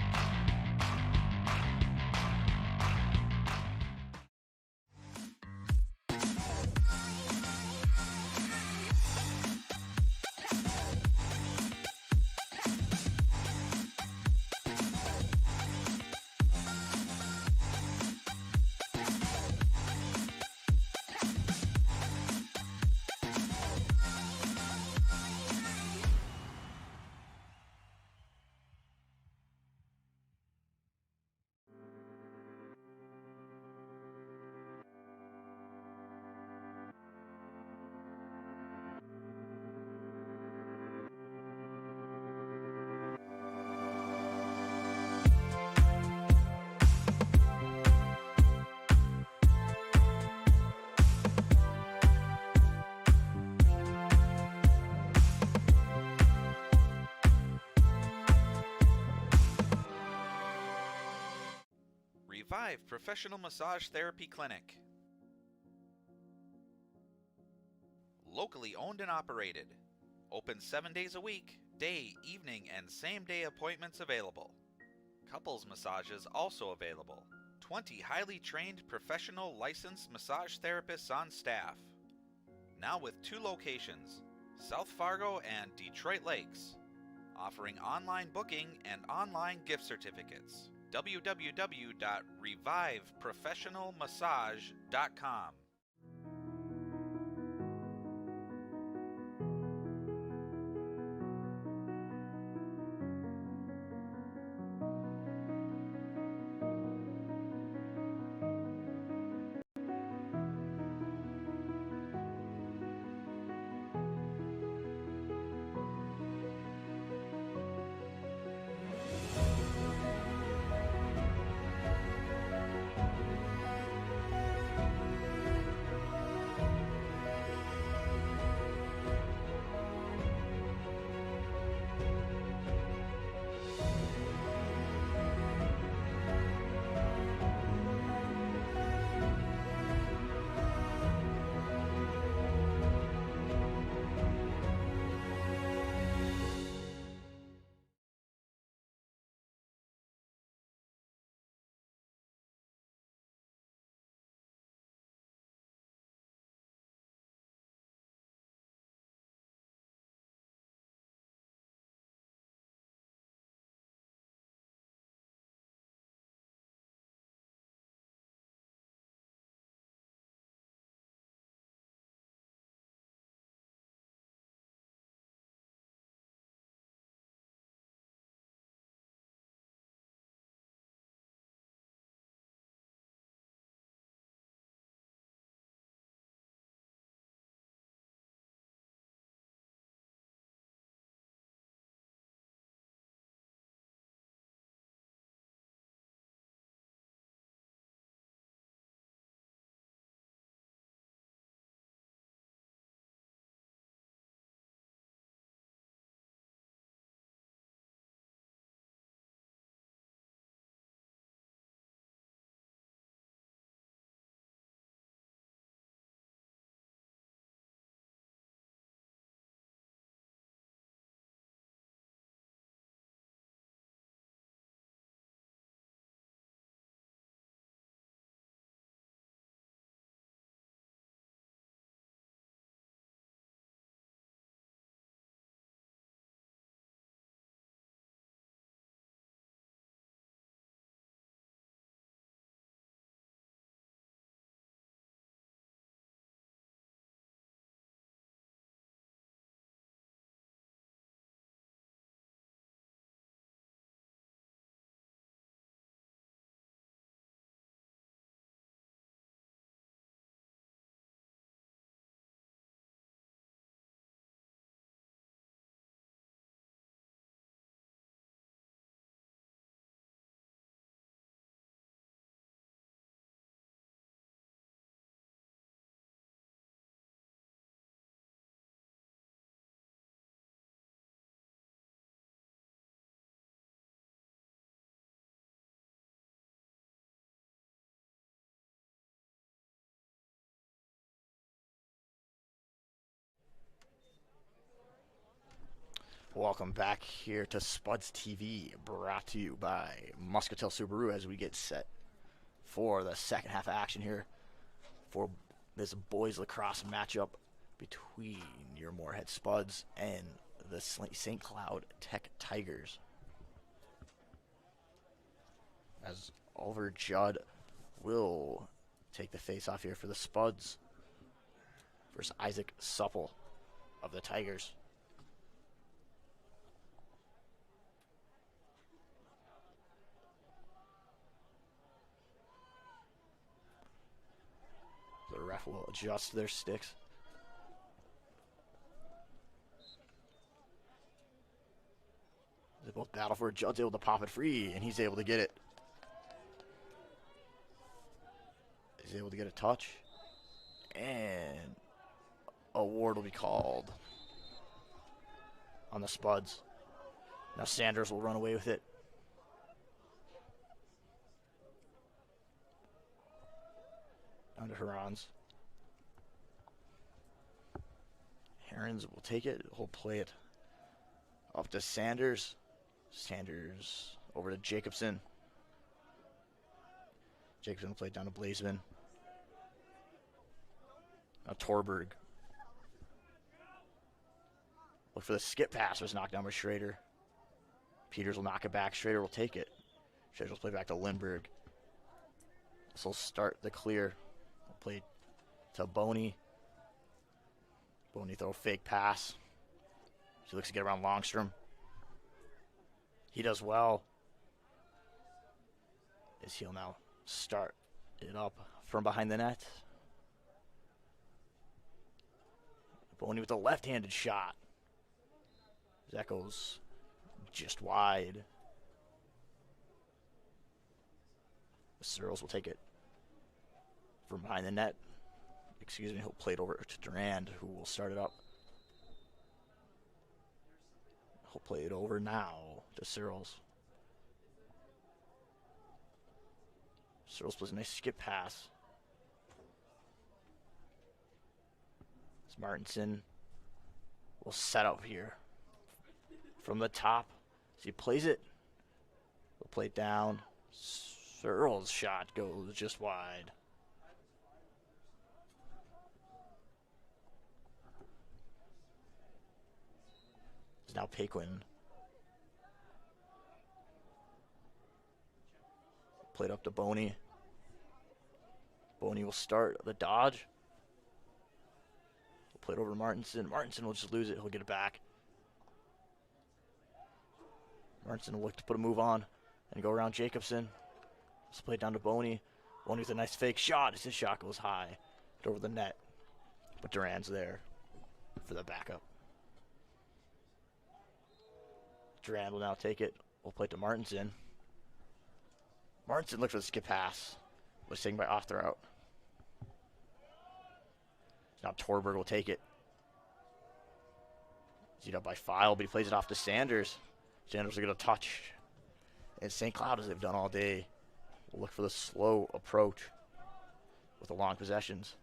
Revive Professional Massage Therapy Clinic. Locally owned and operated. Open 7 days a week, day, evening, and same-day appointments available. Couples massages also available. 20 highly trained professional licensed massage therapists on staff. Now with 2 locations, South Fargo and Detroit Lakes, offering online booking and online gift certificates. www.reviveprofessionalmassage.com. Welcome back here to Spuds TV, brought to you by Muscatel Subaru as we get set for the second half of action here for this boys lacrosse matchup between your Moorhead Spuds and the St. Cloud Tech Tigers. As Oliver Judd will take the face-off here for the Spuds versus Isaac Supple of the Tigers. The ref will adjust their sticks. They both battle for it. Judd's able to pop it free, and he's able to get it. He's able to get a touch. And a ward will be called on the Spuds. Now Sanders will run away with it. Down to Herons. Herons will take it. He'll play it up to Sanders. Sanders over to Jacobson. Jacobson will play it down to Blazeman. Now Torberg. Look for the skip pass. Was knocked down by Schrader. Peters will knock it back. Schrader will take it. Schedules play back to Lindbergh. This will start the clear. We'll play to Boney. Boney throw a fake pass. She looks to get around Longstrom. He does well. As he'll now start it up from behind the net. Boney with a left-handed shot. That goes just wide. Searles will take it from behind the net. Excuse me, he'll play it over to Durand, who will start it up. He'll play it over now to Searles. Searles plays a nice skip pass. As Martinson will set up here from the top. As he plays it, he'll play it down. Searles' shot goes just wide. It's now Paquin. Played up to Boney. Boney will start the dodge. He'll play it over to Martinson. Martinson will just lose it. He'll get it back. Martinson will look to put a move on and go around Jacobson. Let's play it down to Boney. Boney with a nice fake shot as his shot goes high over the net. But Durand's there for the backup. Durand will now take it. We'll play it to Martinson. Martinson looks for the skip pass. Was taken by Othrout. Now Torberg will take it. He's up by File, but he plays it off to Sanders. Sanders will get a touch. And St. Cloud, as they've done all day, will look for the slow approach with the long possessions.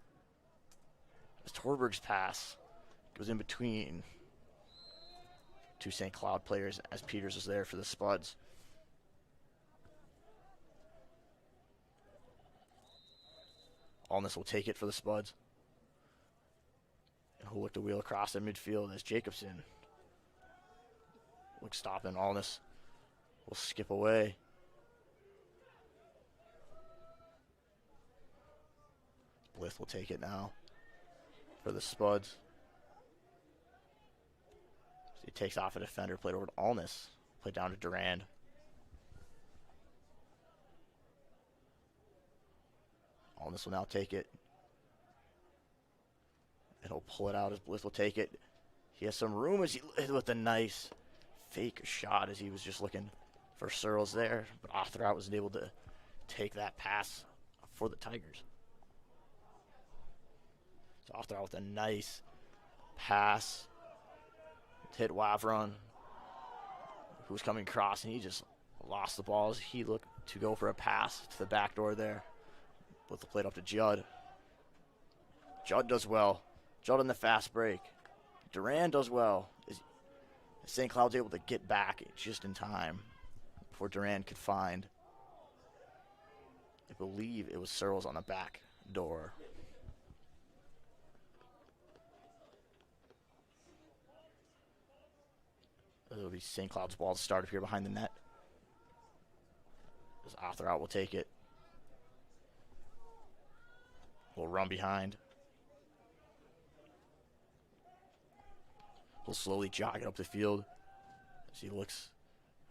As Torberg's pass goes in between two St. Cloud players as Peters is there for the Spuds. Allness will take it for the Spuds. And he'll look to wheel across at midfield as Jacobson looks stopping. Allness will skip away. Blith will take it now for the Spuds. So he takes off a defender, played over to Allness, played down to Durand. Allness will now take it. And he'll pull it out as Blith will take it. He has some room as he with a nice fake shot as he was just looking for Searles there. But Othrout was able to take that pass for the Tigers. So Othrout with a nice pass. Hit Wavron, who was coming across, and he just lost the ball as he looked to go for a pass to the back door there. With the plate up to Judd. Judd does well. Judd in the fast break. Durand does well. St. Cloud's able to get back just in time before Durand could find, I believe it was Searles on the back door. It'll be St. Cloud's ball to start up here behind the net. As Othrout will take it. We'll run behind. We'll slowly jog it up the field as he looks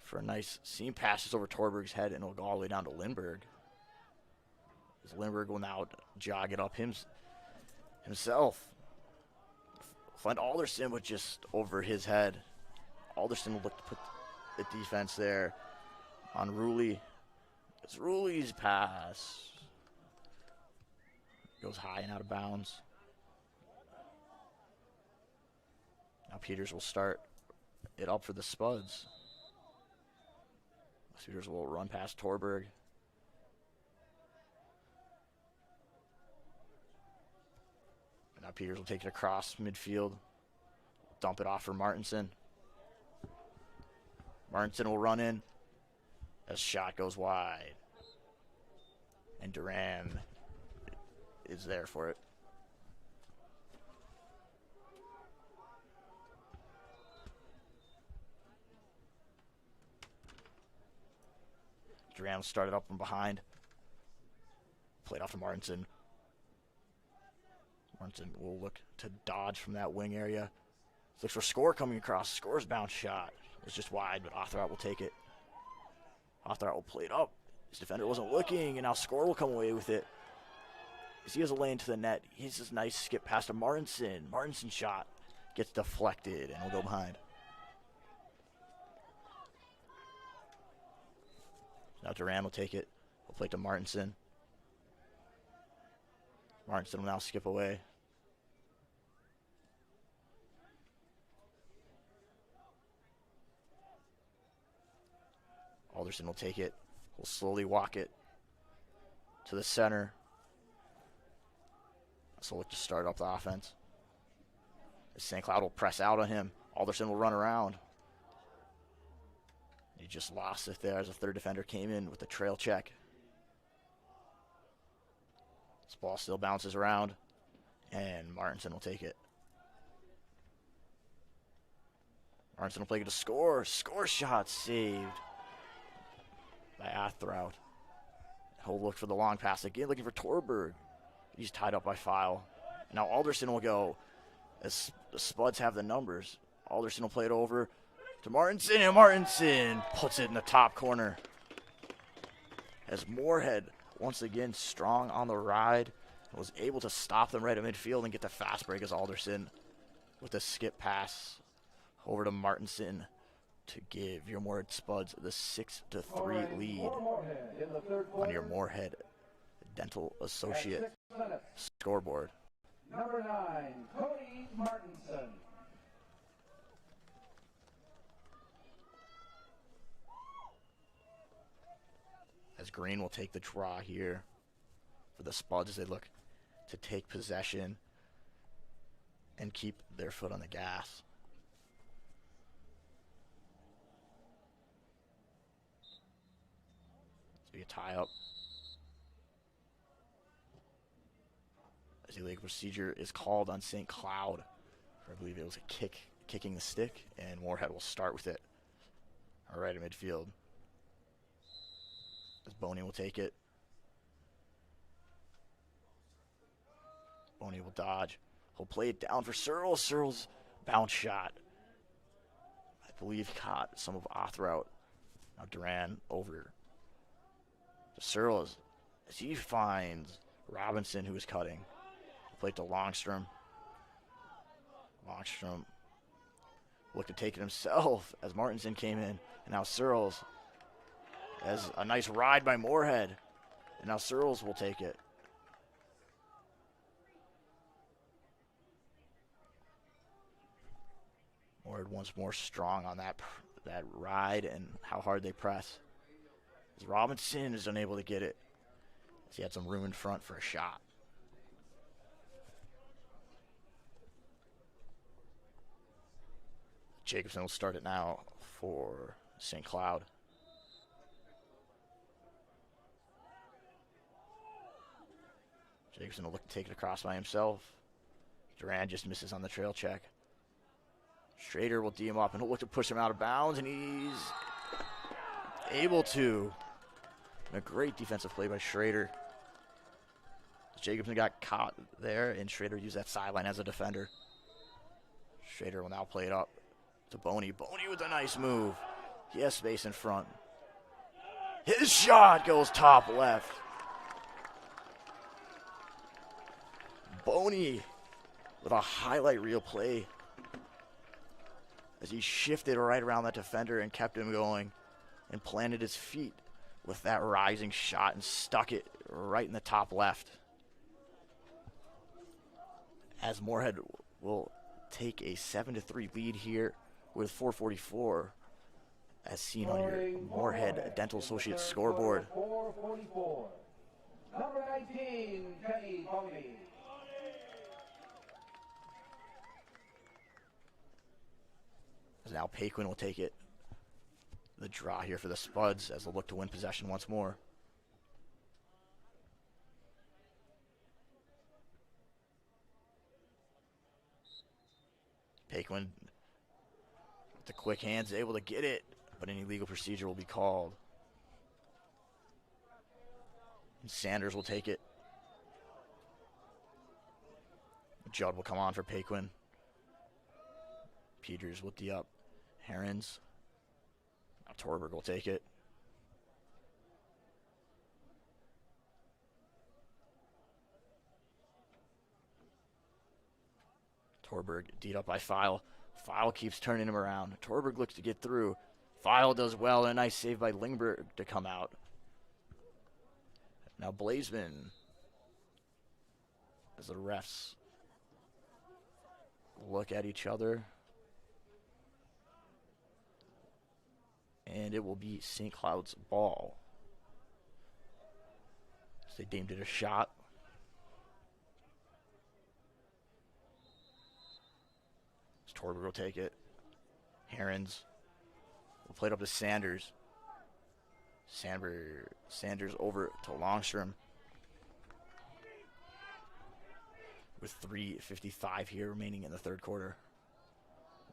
for a nice seam passes over Torberg's head, and it'll go all the way down to Lindbergh. As Lindbergh will now jog it up himself. Find Alderson with just over his head. Alderson will look to put the defense there on Ruley. It's Ruley's pass. Goes high and out of bounds. Now Peters will start it up for the Spuds. Peters will run past Torberg. And now Peters will take it across midfield. Dump it off for Martinson. Martinson will run in as shot goes wide. And Durand is there for it. Duran started up from behind. Played off to Martinson. Martinson will look to dodge from that wing area. Looks for Score coming across. Score's bounce shot. It's just wide, but Othrout will take it. Othrout will play it up. His defender wasn't looking, and now Score will come away with it. As he has a lane to the net, he has this nice skip pass to Martinson. Martinson's shot gets deflected, and will go behind. Now Duran will take it. He'll play it to Martinson. Martinson will now skip away. Alderson will take it. He'll slowly walk it to the center. So look to start up the offense. St. Cloud will press out on him. Alderson will run around. He just lost it there as a third defender came in with a trail check. This ball still bounces around, and Martinson will take it. Martinson will play it to Score. Score shot saved by Athrout. He'll look for the long pass again, looking for Torberg. He's tied up by File. Now Alderson will go as the Spuds have the numbers. Alderson will play it over to Martinson, and Martinson puts it in the top corner. As Moorhead, once again strong on the ride, was able to stop them right at midfield and get the fast break as Alderson with a skip pass over to Martinson to give your Moorhead Spuds the 6-3 lead on your Moorhead Dental Associate scoreboard. Number 9, Cody Martinson. As Green will take the draw here for the Spuds as they look to take possession and keep their foot on the gas. So you tie up. As the illegal procedure is called on St. Cloud. I believe it was a kicking the stick, and Moorhead will start with it. All right, in midfield. As Boney will take it. Boney will dodge. He'll play it down for Searles. Searles' bounce shot. I believe caught some of Othrout. Now Duran over to Searles as he finds Robinson, who is cutting. He'll play it to Longstrom. Longstrom looked to take it himself as Martinson came in. And now Searles has a nice ride by Moorhead. And now Searles will take it. Moorhead once more strong on that ride and how hard they press. As Robinson is unable to get it, as he had some room in front for a shot. Jacobson will start it now for St. Cloud. Jacobson will look to take it across by himself. Duran just misses on the trail check. Schrader will D him up and he'll look to push him out of bounds, and he's able to. And a great defensive play by Schrader. Jacobson got caught there, and Schrader used that sideline as a defender. Schrader will now play it up to Boney. Boney with a nice move. He has space in front. His shot goes top left. Boney with a highlight reel play as he shifted right around that defender and kept him going and planted his feet with that rising shot and stuck it right in the top left. As Moorhead will take a 7-3 lead here with 4:44 as seen on your Moorhead Dental Associates scoreboard. 4:44. Number 19, Kenny Boney. As now Paquin will take it. The draw here for the Spuds as they'll look to win possession once more. Paquin with the quick hands able to get it, but an illegal procedure will be called. And Sanders will take it. Judd will come on for Paquin. Peters will D up. Herons. Now Torberg will take it. Torberg D'd up by File. File keeps turning him around. Torberg looks to get through. File does well, and a nice save by Lingberg to come out. Now Blazeman, as the refs look at each other. And it will be St. Cloud's ball. So they deemed it a shot. So Torberg will take it. Herons will play it up to Sanders. Sanders over to Longstrom. With 3:55 here remaining in the third quarter.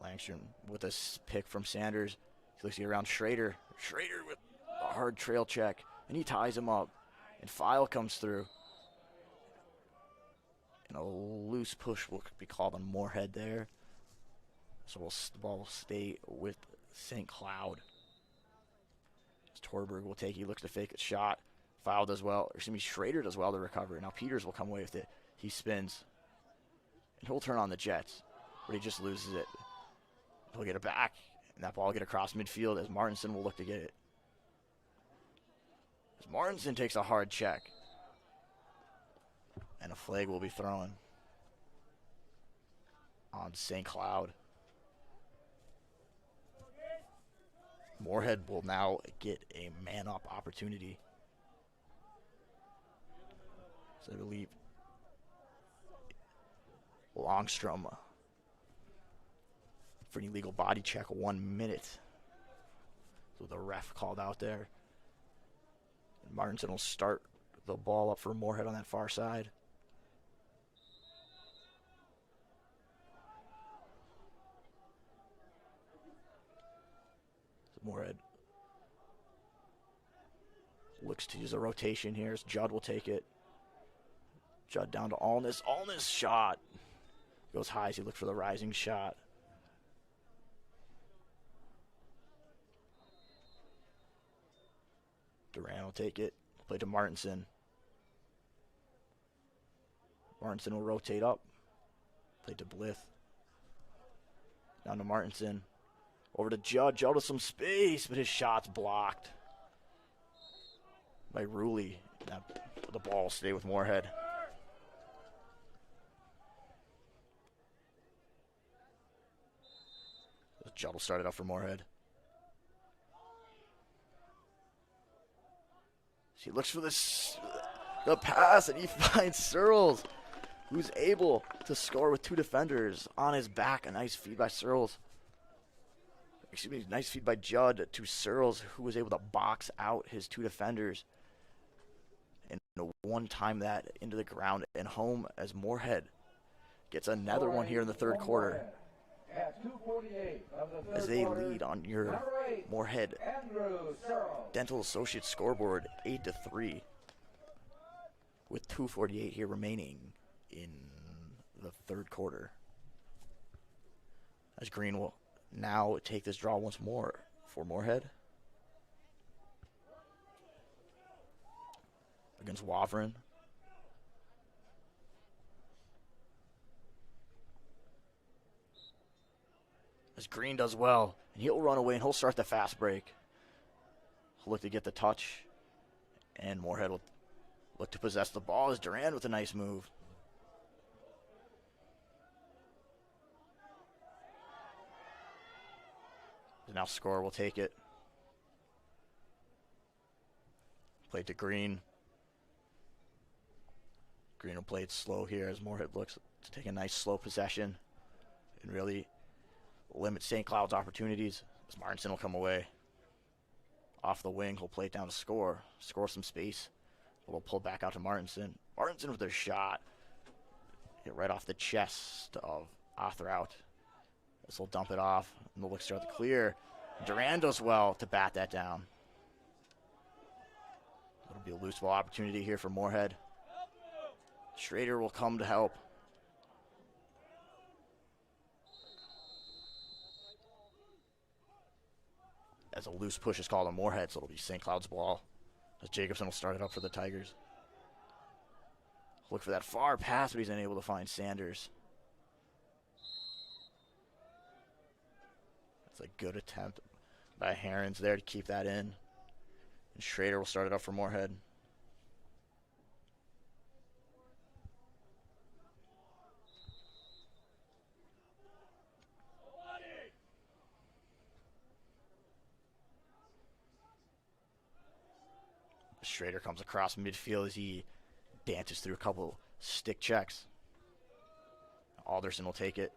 Langstrom with a pick from Sanders. He looks to get around Schrader. Schrader with a hard trail check. And he ties him up. And File comes through. And a loose push will be called on Moorhead there. So the ball will stay with St. Cloud. Torberg will take it. He looks to fake a shot. File does well. Schrader does well to recover. Now Peters will come away with it. He spins. And he'll turn on the Jets. But he just loses it. He'll get it back. And that ball will get across midfield as Martinson will look to get it. As Martinson takes a hard check. And a flag will be thrown on St. Cloud. Moorhead will now get a man-up opportunity. So I believe Longstrom for an illegal body check, 1 minute. So the ref called out there. And Martinson will start the ball up for Moorhead on that far side. Moorhead looks to use a rotation here as Judd will take it. Judd down to Allness. Allness shot. Goes high as he looks for the rising shot. Duran will take it. Play to Martinson. Martinson will rotate up. Play to Blith. Down to Martinson. Over to Judd. Judd with some space, but his shot's blocked by Ruley. The ball will stay with Moorhead. Judd will start it up for Moorhead. He looks for the pass, and he finds Searles, who's able to score with two defenders on his back. A nice feed by Searles. Excuse me, nice feed by Judd to Searles, who was able to box out his two defenders and one time that into the ground and home as Moorhead gets another one here in the third quarter. As they lead on your Moorhead Dental Associates scoreboard 8-3 with 2:48 here remaining in the third quarter. As Green will now take this draw once more for Moorhead against Wavrin. As Green does well, and he'll run away and he'll start the fast break. He'll look to get the touch, and Moorhead will look to possess the ball as Duran with a nice move. Now Score will take it. Play to Green. Green will play it slow here as Moorhead looks to take a nice slow possession and really limit St. Cloud's opportunities as Martinson will come away. Off the wing, he'll play it down to Score. Score some space. But we'll pull back out to Martinson. Martinson with a shot. Hit right off the chest of Othrout. This will dump it off, and they'll look to start the clear. Duran does well to bat that down. It'll Be a loose ball opportunity here for Moorhead. Schrader will come to help. As a loose push is called on Moorhead, so it'll be St. Cloud's ball. As Jacobson will start it up for the Tigers. Look for that far pass, but he's unable to find Sanders. That's a good attempt by Herons there to keep that in. And Schrader will start it up for Moorhead. Schrader comes across midfield as he dances through a couple stick checks. Alderson will take it.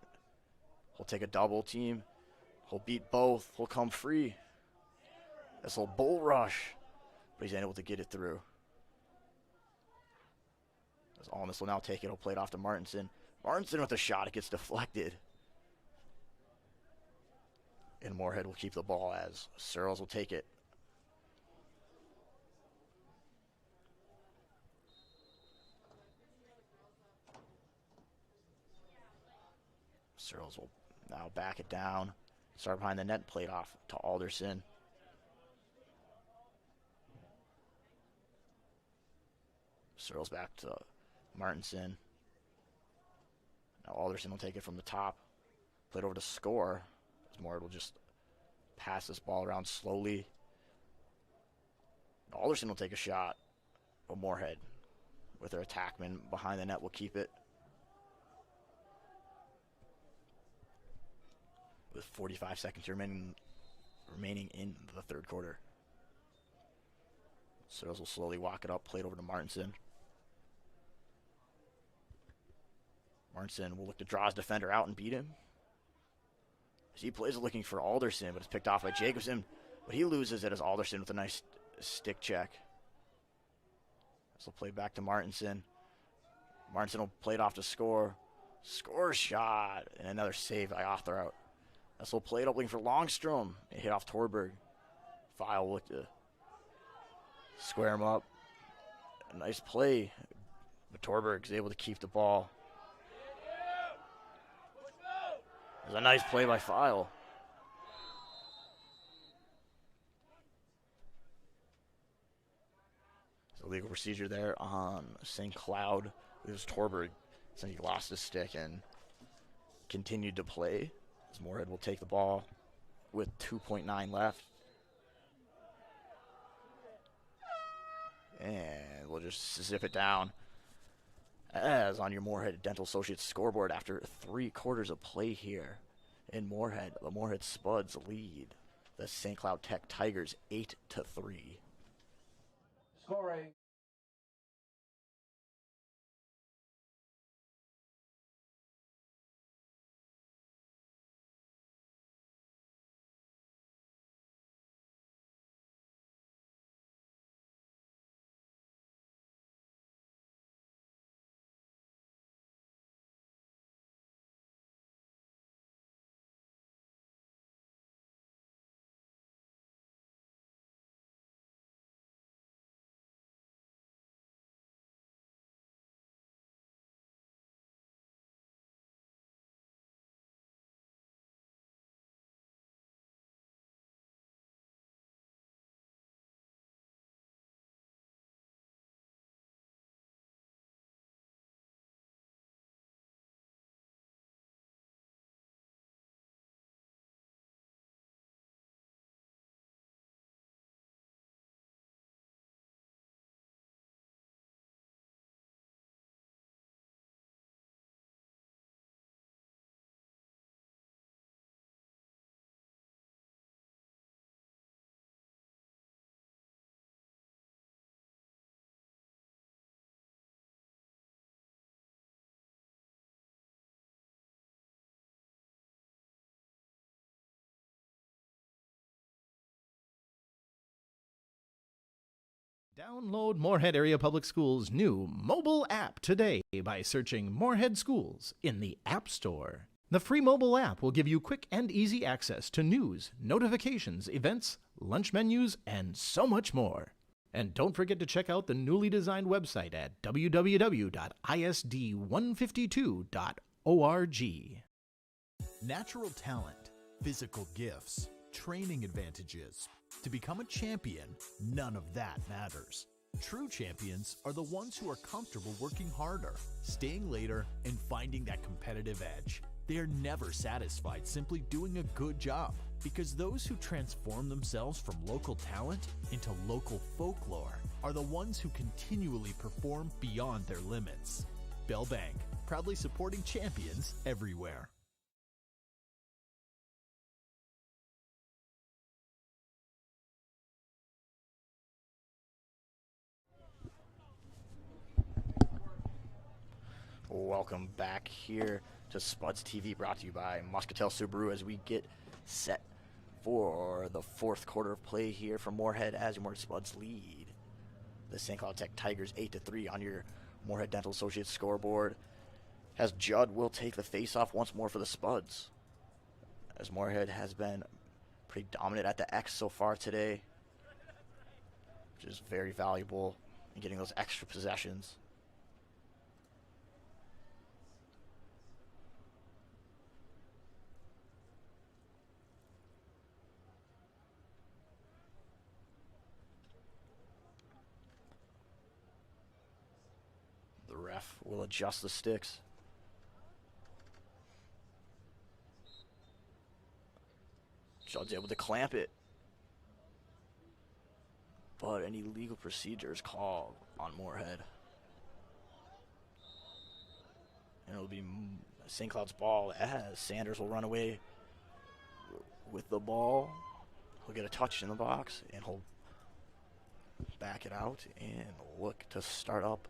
He'll take a double team. He'll beat both. He'll come free. This little bull rush, but he's unable to get it through. As Almas will now take it. He'll play it off to Martinson. Martinson with a shot. It gets deflected. And Moorhead will keep the ball as Searles will take it. Searles will now back it down. Start behind the net, played off to Alderson. Searles back to Martinson. Now Alderson will take it from the top. Played over to score. Moorhead will just pass this ball around slowly. Alderson will take a shot. But Moorhead, with their attackman behind the net, will keep it. With 45 seconds remaining in the third quarter. Searles will slowly walk it up, played over to Martinson. Martinson will look to draw his defender out and beat him. As he plays it looking for Alderson, but it's picked off by Jacobson. But he loses it as Alderson with a nice stick check. This will play back to Martinson. Martinson will play it off to score. Score shot. And another save by Othrout. This will play it up looking for Longstrom. It hit off Torberg. File will look to square him up. A nice play. But Torberg is able to keep the ball. There's a nice play by File. There's a legal procedure there on St. Cloud. It was Torberg since he lost his stick and continued to play. As Moorhead will take the ball with 2.9 left. And we'll just zip it down. As on your Moorhead Dental Associates scoreboard after 3 quarters of play here in Moorhead, the Moorhead Spuds lead the St. Cloud Tech Tigers 8-3. Scoring. Download Moorhead Area Public Schools' new mobile app today by searching Moorhead Schools in the App Store. The free mobile app will give you quick and easy access to news, notifications, events, lunch menus, and so much more. And don't forget to check out the newly designed website at www.isd152.org. Natural talent, physical gifts, training advantages. To become a champion, none of that matters. True champions are the ones who are comfortable working harder, staying later, and finding that competitive edge. They are never satisfied simply doing a good job, because those who transform themselves from local talent into local folklore are the ones who continually perform beyond their limits. Bell Bank, proudly supporting champions everywhere. Welcome back here to Spuds TV, brought to you by Muscatel Subaru, as we get set for the fourth quarter of play here from Moorhead as your Moorhead Spuds lead the St. Cloud Tech Tigers 8-3 on your Moorhead Dental Associates scoreboard, as Judd will take the face-off once more for the Spuds, as Moorhead has been pretty dominant at the X so far today, which is very valuable in getting those extra possessions. The ref will adjust the sticks. Judd's able to clamp it, but an illegal procedure is called on Moorhead. And it'll be St. Cloud's ball, as Sanders will run away with the ball. He'll get a touch in the box, and he'll back it out and look to start up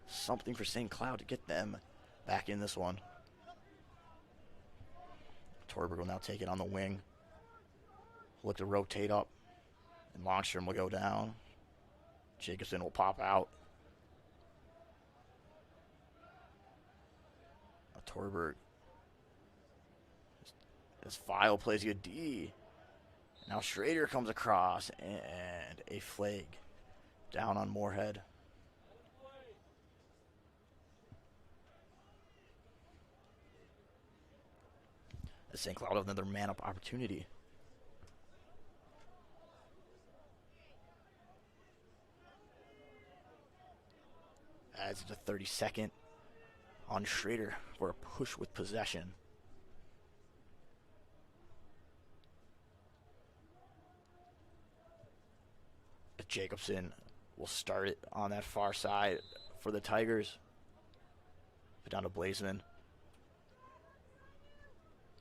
something for St. Cloud to get them back in this one. Torberg will now take it on the wing. Look to rotate up, and Longstrom will go down. Jacobson will pop out. Torberg. As File plays good D. Now Schrader comes across, and a flag down on Moorhead. As St. Cloud have another man-up opportunity. Adds to 32nd on Schrader for a push with possession. Jacobson will start it on that far side for the Tigers. Put down to Blazeman.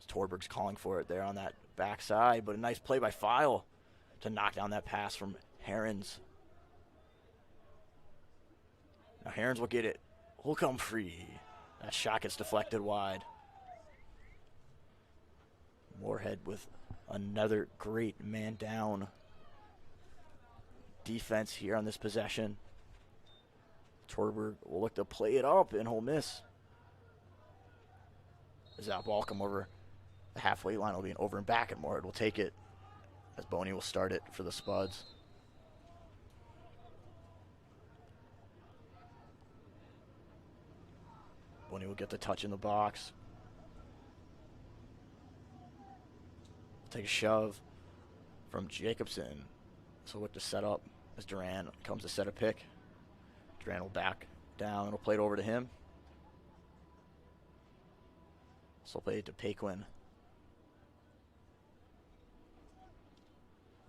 Torberg's calling for it there on that backside, but a nice play by File to knock down that pass from Herons. Now Herons will get it. He'll come free. That shot gets deflected wide. Moorhead with another great man down defense here on this possession. Torberg will look to play it up, and he'll miss. As that ball come over the halfway line, will be an over and back, and Moorhead will take it as Boney will start it for the Spuds. Boney will get the touch in the box. Take a shove from Jacobson. So look to set up as Duran comes to set a pick. Duran will back down and will play it over to him. So play it to Paquin.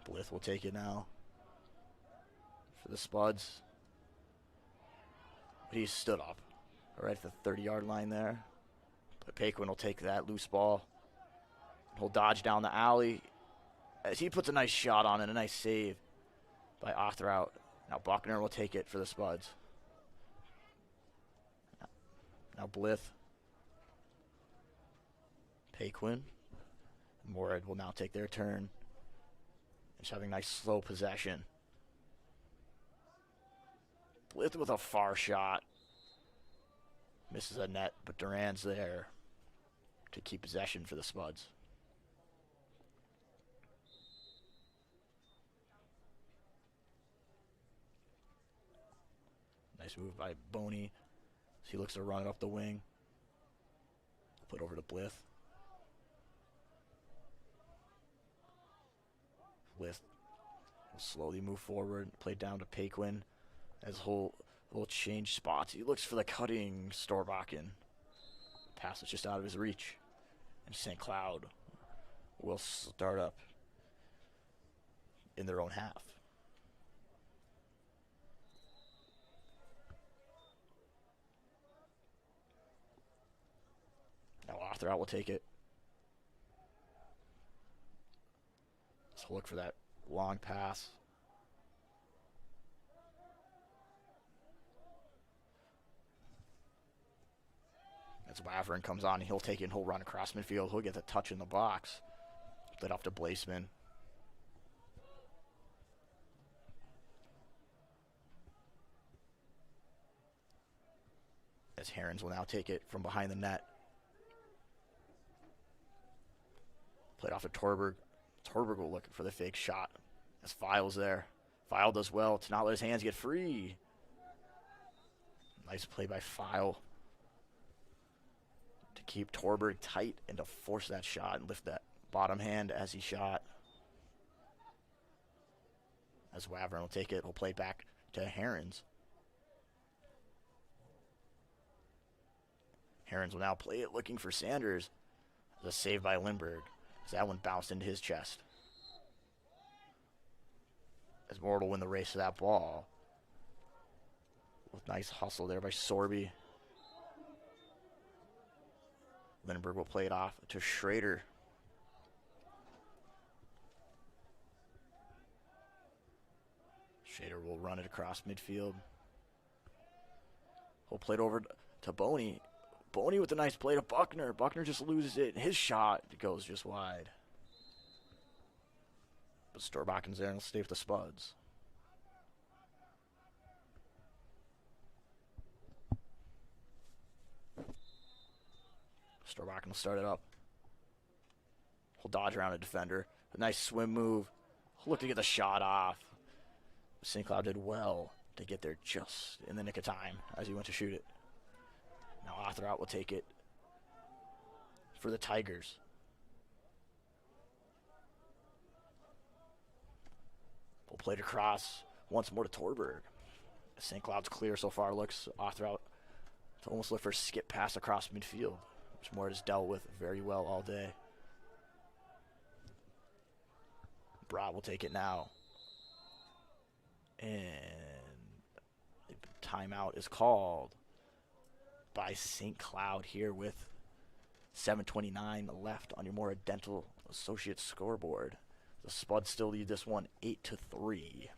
Blith will take it now for the Spuds. But he stood up right at the 30-yard line there. But Paquin will take that loose ball. He'll dodge down the alley as he puts a nice shot on it, a nice save by Othrout. Now Buckner will take it for the Spuds. Now Blith. Paquin. Moorhead will now take their turn. Just having nice slow possession. Blith with a far shot. Misses a net, but Duran's there to keep possession for the Spuds. Nice move by Boney. So he looks to run it up the wing. Put over to Blith. Blith will slowly move forward. Play down to Paquin. As whole will change spots. He looks for the cutting Storbakken. Pass is just out of his reach. And St. Cloud will start up in their own half. Now Arthur out will take it. So look for that long pass. As Wavern comes on, he'll take it and he'll run across midfield. He'll get the touch in the box. Put off to Blaseman. As Herons will now take it from behind the net. Played off to Torberg. Torberg will look for the fake shot. As File's there. File does well to not let his hands get free. Nice play by File. To keep Torberg tight and to force that shot and lift that bottom hand as he shot. As Wavern will take it, he'll play back to Herons. Herons will now play it looking for Sanders. The save by Lindbergh. As that one bounced into his chest. As Moorhead will win the race to that ball. With nice hustle there by Sorby. Lindbergh will play it off to Schrader. Schrader will run it across midfield. He'll play it over to Boney. Boney with a nice play to Buckner. Buckner just loses it. His shot goes just wide. But Storbacken's there and he'll stay with the Spuds. Storbakken will start it up. He'll dodge around a defender. A nice swim move. He'll look to get the shot off. St. Cloud did well to get there just in the nick of time as he went to shoot it. Now Arthur out will take it for the Tigers. We'll play it across once more to Torberg. St. Cloud's clear so far. Looks Arthur out to almost look for a skip pass across midfield, which Moorhead has dealt with very well all day. Brad will take it now. And the timeout is called by St. Cloud here with 7:29 left on your Moorhead Dental Associates scoreboard. The Spuds still lead this one 8-3.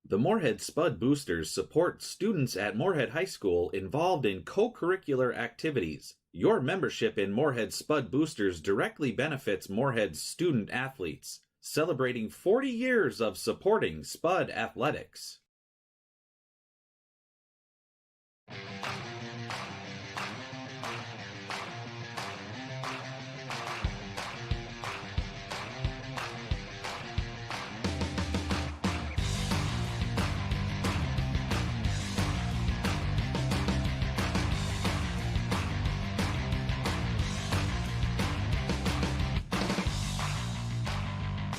The Moorhead Spud Boosters support students at Moorhead High School involved in co-curricular activities. Your membership in Moorhead Spud Boosters directly benefits Moorhead's student athletes, celebrating 40 years of supporting Spud athletics.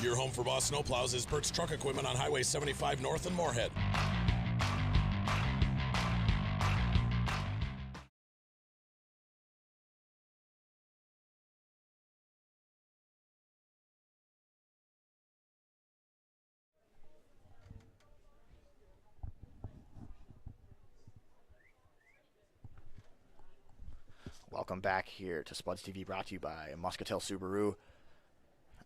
Your home for Boss Snowplows is Burt's Truck Equipment on Highway 75 North in Moorhead. Welcome back here to Spuds TV, brought to you by Muscatel Subaru.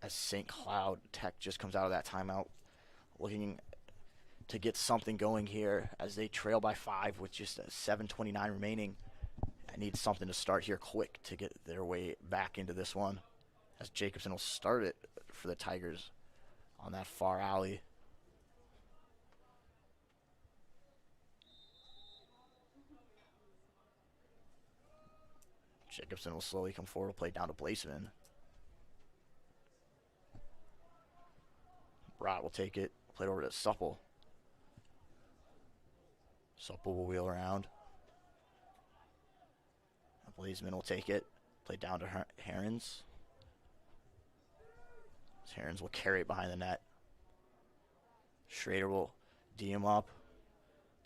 As St. Cloud Tech just comes out of that timeout, looking to get something going here as they trail by 5 with just 7:29 remaining. I need something to start here quick to get their way back into this one. As Jacobson will start it for the Tigers on that far alley. Jacobson will slowly come forward, play down to Blazeman. Brott will take it, play it over to Supple. Supple will wheel around. Blazeman will take it, play down to Herons. Herons will carry it behind the net. Schrader will D him up.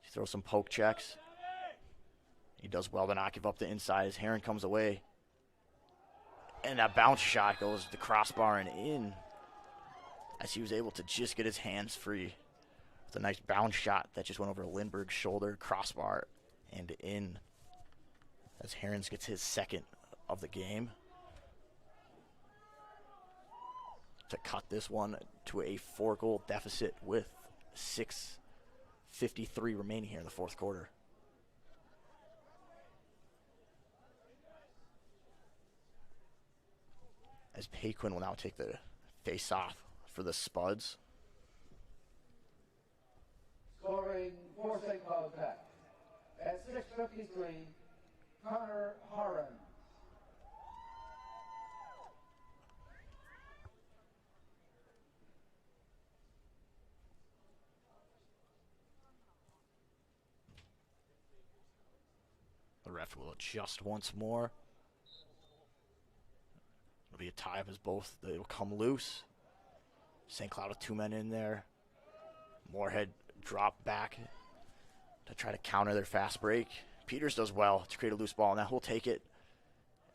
He throws some poke checks. He does well to not give up the inside as Heron comes away. And that bounce shot goes to the crossbar and in, as he was able to just get his hands free with a nice bounce shot that just went over Lindbergh's shoulder, crossbar, and in, as Herons gets his second of the game to cut this one to a 4-goal deficit with 6:53 remaining here in the fourth quarter. As Payquin will now take the face-off for the Spuds. Scoring for St. Cloud Tech at 6:53, Connor Horan. The ref will adjust once more. It'll be a tie up as both. They will come loose. St. Cloud with 2 men in there. Moorhead drop back to try to counter their fast break. Peters does well to create a loose ball. Now he'll take it.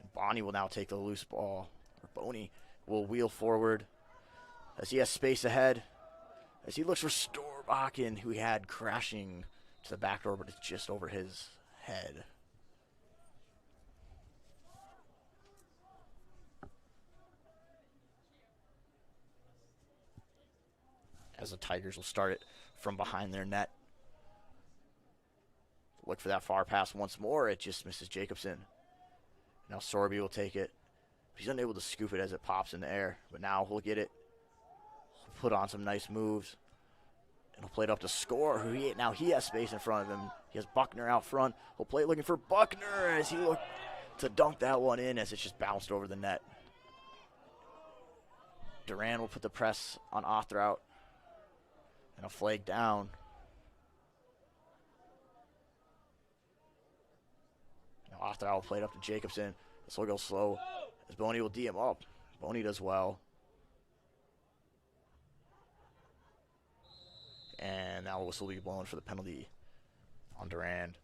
And Bonnie will now take the loose ball. Or Boney will wheel forward as he has space ahead. As he looks for Storbakken, who he had crashing to the back door, but it's just over his head. As the Tigers will start it from behind their net. Look for that far pass once more. It just misses Jacobson. Now Sorby will take it. He's unable to scoop it as it pops in the air. But now he'll get it. He'll put on some nice moves. And he'll play it up to Score. Now he has space in front of him. He has Buckner out front. He'll play it looking for Buckner as he looked to dunk that one in as it just bounced over the net. Duran will put the press on Othrout. And a flag down. Now Othrout will play it up to Jacobson. This will go slow as Boney will D him up. Boney does well. And now whistle will be blown for the penalty on Durand.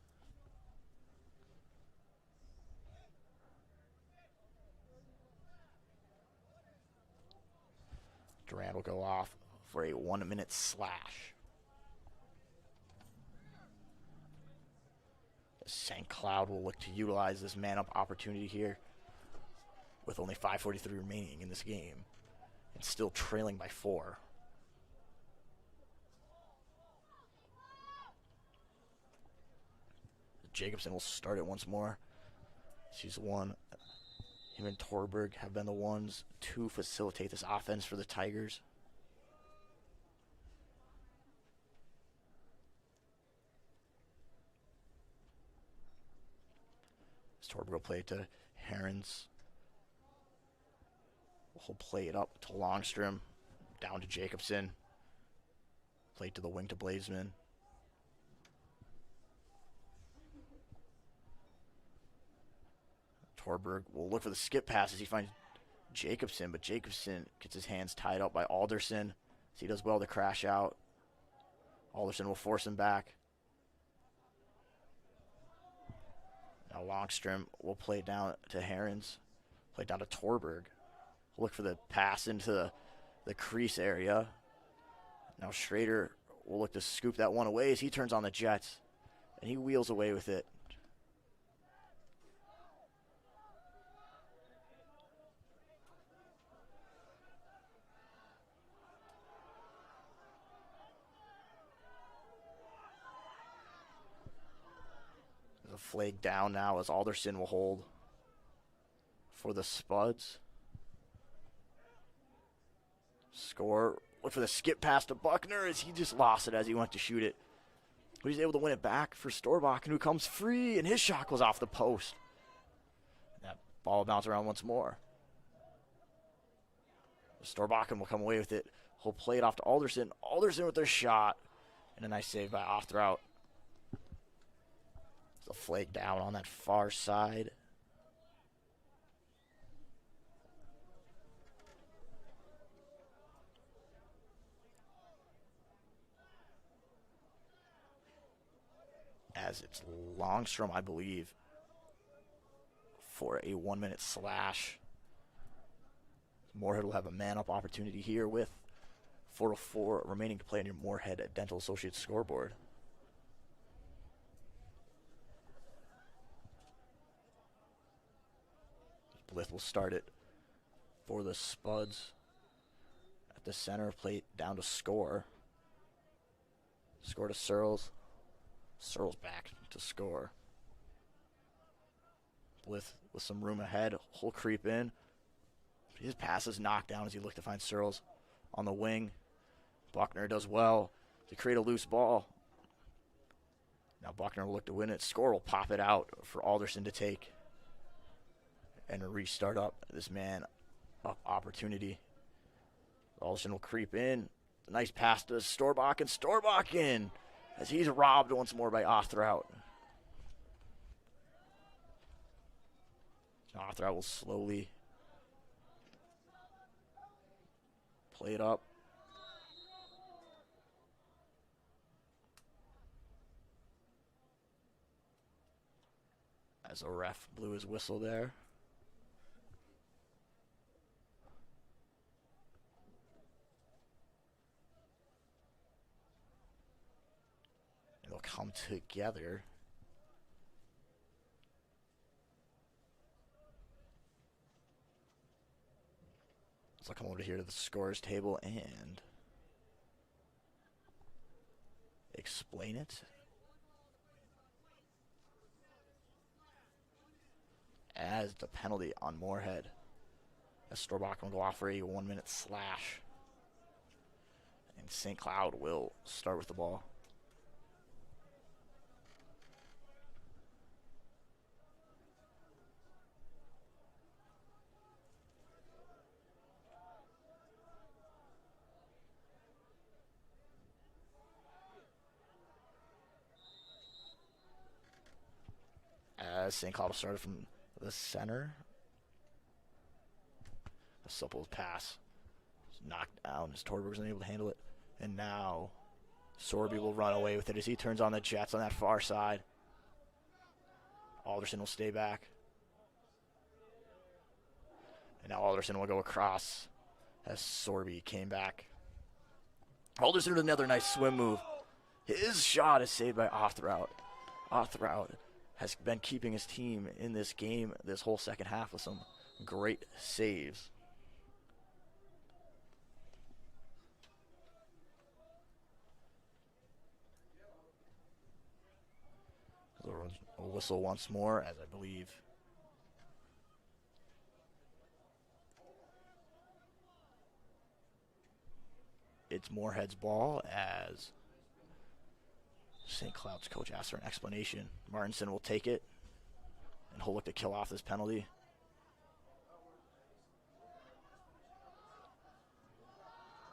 Durand will go off for a 1-minute slash. St. Cloud will look to utilize this man-up opportunity here with only 5:43 remaining in this game and still trailing by 4. Jacobson will start it once more. She's one. Him and Torberg have been the ones to facilitate this offense for the Tigers. Torberg will play it to Herons. He'll play it up to Longstrom, down to Jacobson. Play it to the wing to Blazeman. Torberg will look for the skip pass as he finds Jacobson, but Jacobson gets his hands tied up by Alderson. So he does well to crash out. Alderson will force him back. Now Longstrom will play down to Herons. Play down to Torberg. Look for the pass into the crease area. Now Schrader will look to scoop that one away as he turns on the Jets. And he wheels away with it. There's a flag down now as Alderson will hold for the Spuds. Score. Look for the skip pass to Buckner as he just lost it as he went to shoot it. But he's able to win it back for Storbakken, who comes free, and his shot goes off the post. That Ball bounce around once more. Storbakken will come away with it. He'll play it off to Alderson. Alderson with their shot. And a nice save by Othrout. It's a flake down on that far side. As it's Longstrom, I believe, for a 1-minute slash. Moorhead will have a man-up opportunity here with 4:04 remaining to play on your Moorhead Dental Associates scoreboard. Blith will start it for the Spuds at the center. Plate down to Score. Score to Searles. Searles back to Score. Blith with some room ahead. He'll creep in. His pass is knocked down as he looked to find Searles on the wing. Buckner does well to create a loose ball. Now Buckner will look to win it. Score will pop it out for Alderson to take. And restart up this man up opportunity. Alderson will creep in. A nice pass to Storbakken. Storbakken as he's robbed once more by Othrout. Othrout will slowly play it up. As a ref blew his whistle there. And they'll come together. So I'll come over here to the scores table and explain it. As the penalty on Moorhead, as Storbakken will go off for a 1-minute slash. And St. Cloud will start with the ball. As St. Cloud started from the center. A supple pass. It's knocked down as Torberg's unable to handle it. And now Sorby will run away with it as he turns on the Jets on that far side. Alderson will stay back. And now Alderson will go across as Sorby came back. Alderson with another nice swim move. His shot is saved by Othrout. Othrout has been keeping his team in this game this whole second half with some great saves. A whistle once more, as I believe it's Moorhead's ball as St. Cloud's coach asks for an explanation. Martinson will take it, and he'll look to kill off this penalty.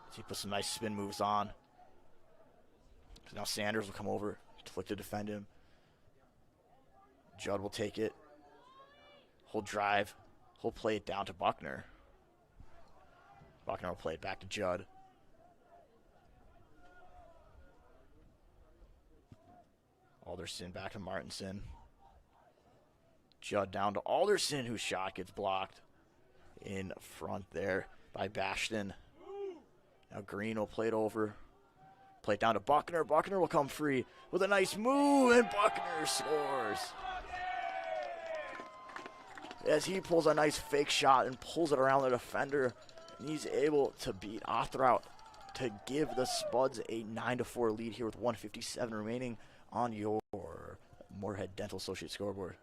As he puts some nice spin moves on. So now Sanders will come over to look to defend him. Judd will take it. He'll drive. He'll play it down to Buckner. Buckner will play it back to Judd. Alderson back to Martinson. Judd down to Alderson, whose shot gets blocked in front there by Bashton. Now Green will play it over. Play it down to Buckner. Buckner will come free with a nice move, and Buckner scores. As he pulls a nice fake shot and pulls it around the defender, and he's able to beat Othrout to give the Spuds a 9-4 lead here with 1:57 remaining on your Moorhead Dental Associates scoreboard.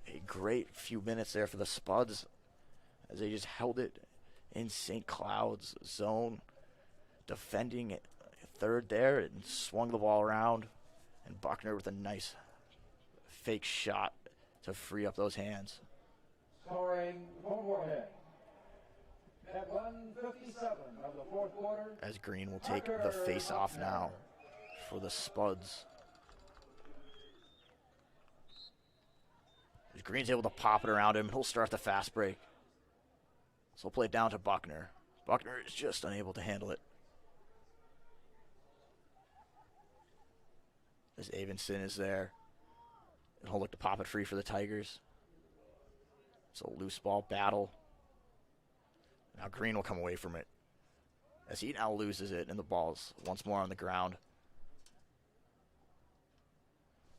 A great few minutes there for the Spuds as they just held it in St. Cloud's zone, defending it third there and swung the ball around. And Buckner with a nice fake shot to free up those hands. Scoring for Moorhead. At 1:57 of the fourth quarter. As Green will take the face off now for the Spuds. As Green's able to pop it around him, he'll start the fast break. So he'll play it down to Buckner. Buckner is just unable to handle it. As Avinson is there. And he'll look to pop it free for the Tigers. So loose ball battle. Now Green will come away from it. As he now loses it and the ball's once more on the ground.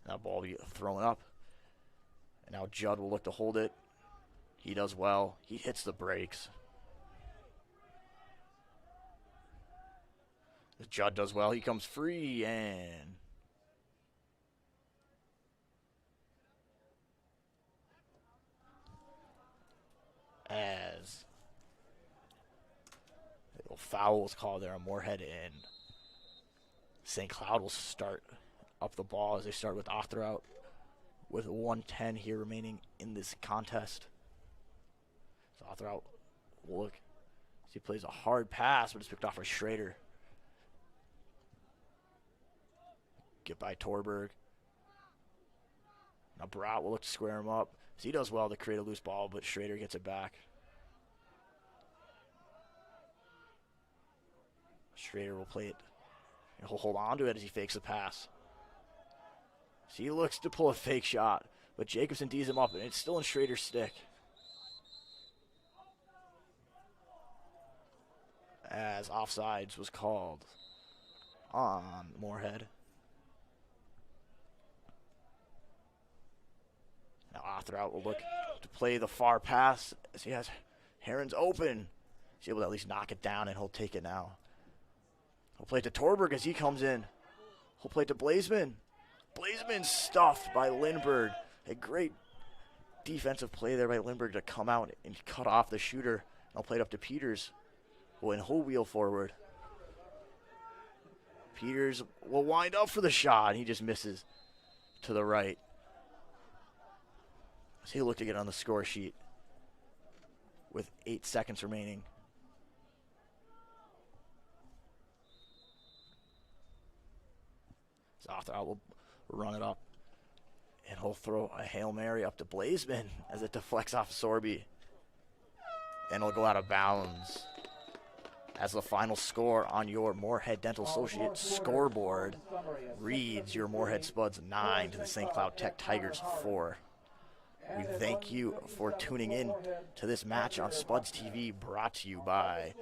Now ball will be thrown up. And now Judd will look to hold it. He does well. He hits the brakes. As Judd does well, he comes free and... As a foul was called there on Moorhead, and St. Cloud will start up the ball as they start with Othrout with 1:10 here remaining in this contest. So Othrout will look as he plays a hard pass, but it's picked off by Schrader. Get by Torberg. Now Brat will look to square him up. So he does well to create a loose ball, but Schrader gets it back. Schrader will play it. And he'll hold on to it as he fakes the pass. So he looks to pull a fake shot, but Jacobson D's him up, and it's still in Schrader's stick. As offsides was called on Moorhead. Now Othrout will look to play the far pass as he has Herons open. He's able to at least knock it down, and he'll take it now. He'll play it to Torberg as he comes in. He'll play it to Blazeman. Blazeman stuffed by Lindbergh. A great defensive play there by Lindbergh to come out and cut off the shooter. I'll play it up to Peters. And he'll wheel forward. Peters will wind up for the shot. He just misses to the right. So he'll look to get on the score sheet with 8 seconds remaining. Zothrow will run it up. And he'll throw a Hail Mary up to Blazeman as it deflects off Sorby. And it'll go out of bounds. As the final score on your Moorhead Dental Associates scoreboard reads your Moorhead Spuds 9 to the St. Cloud Tech Tigers 4. We thank you for tuning in to this match on Spuds TV, brought to you by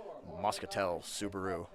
Muscatel Subaru.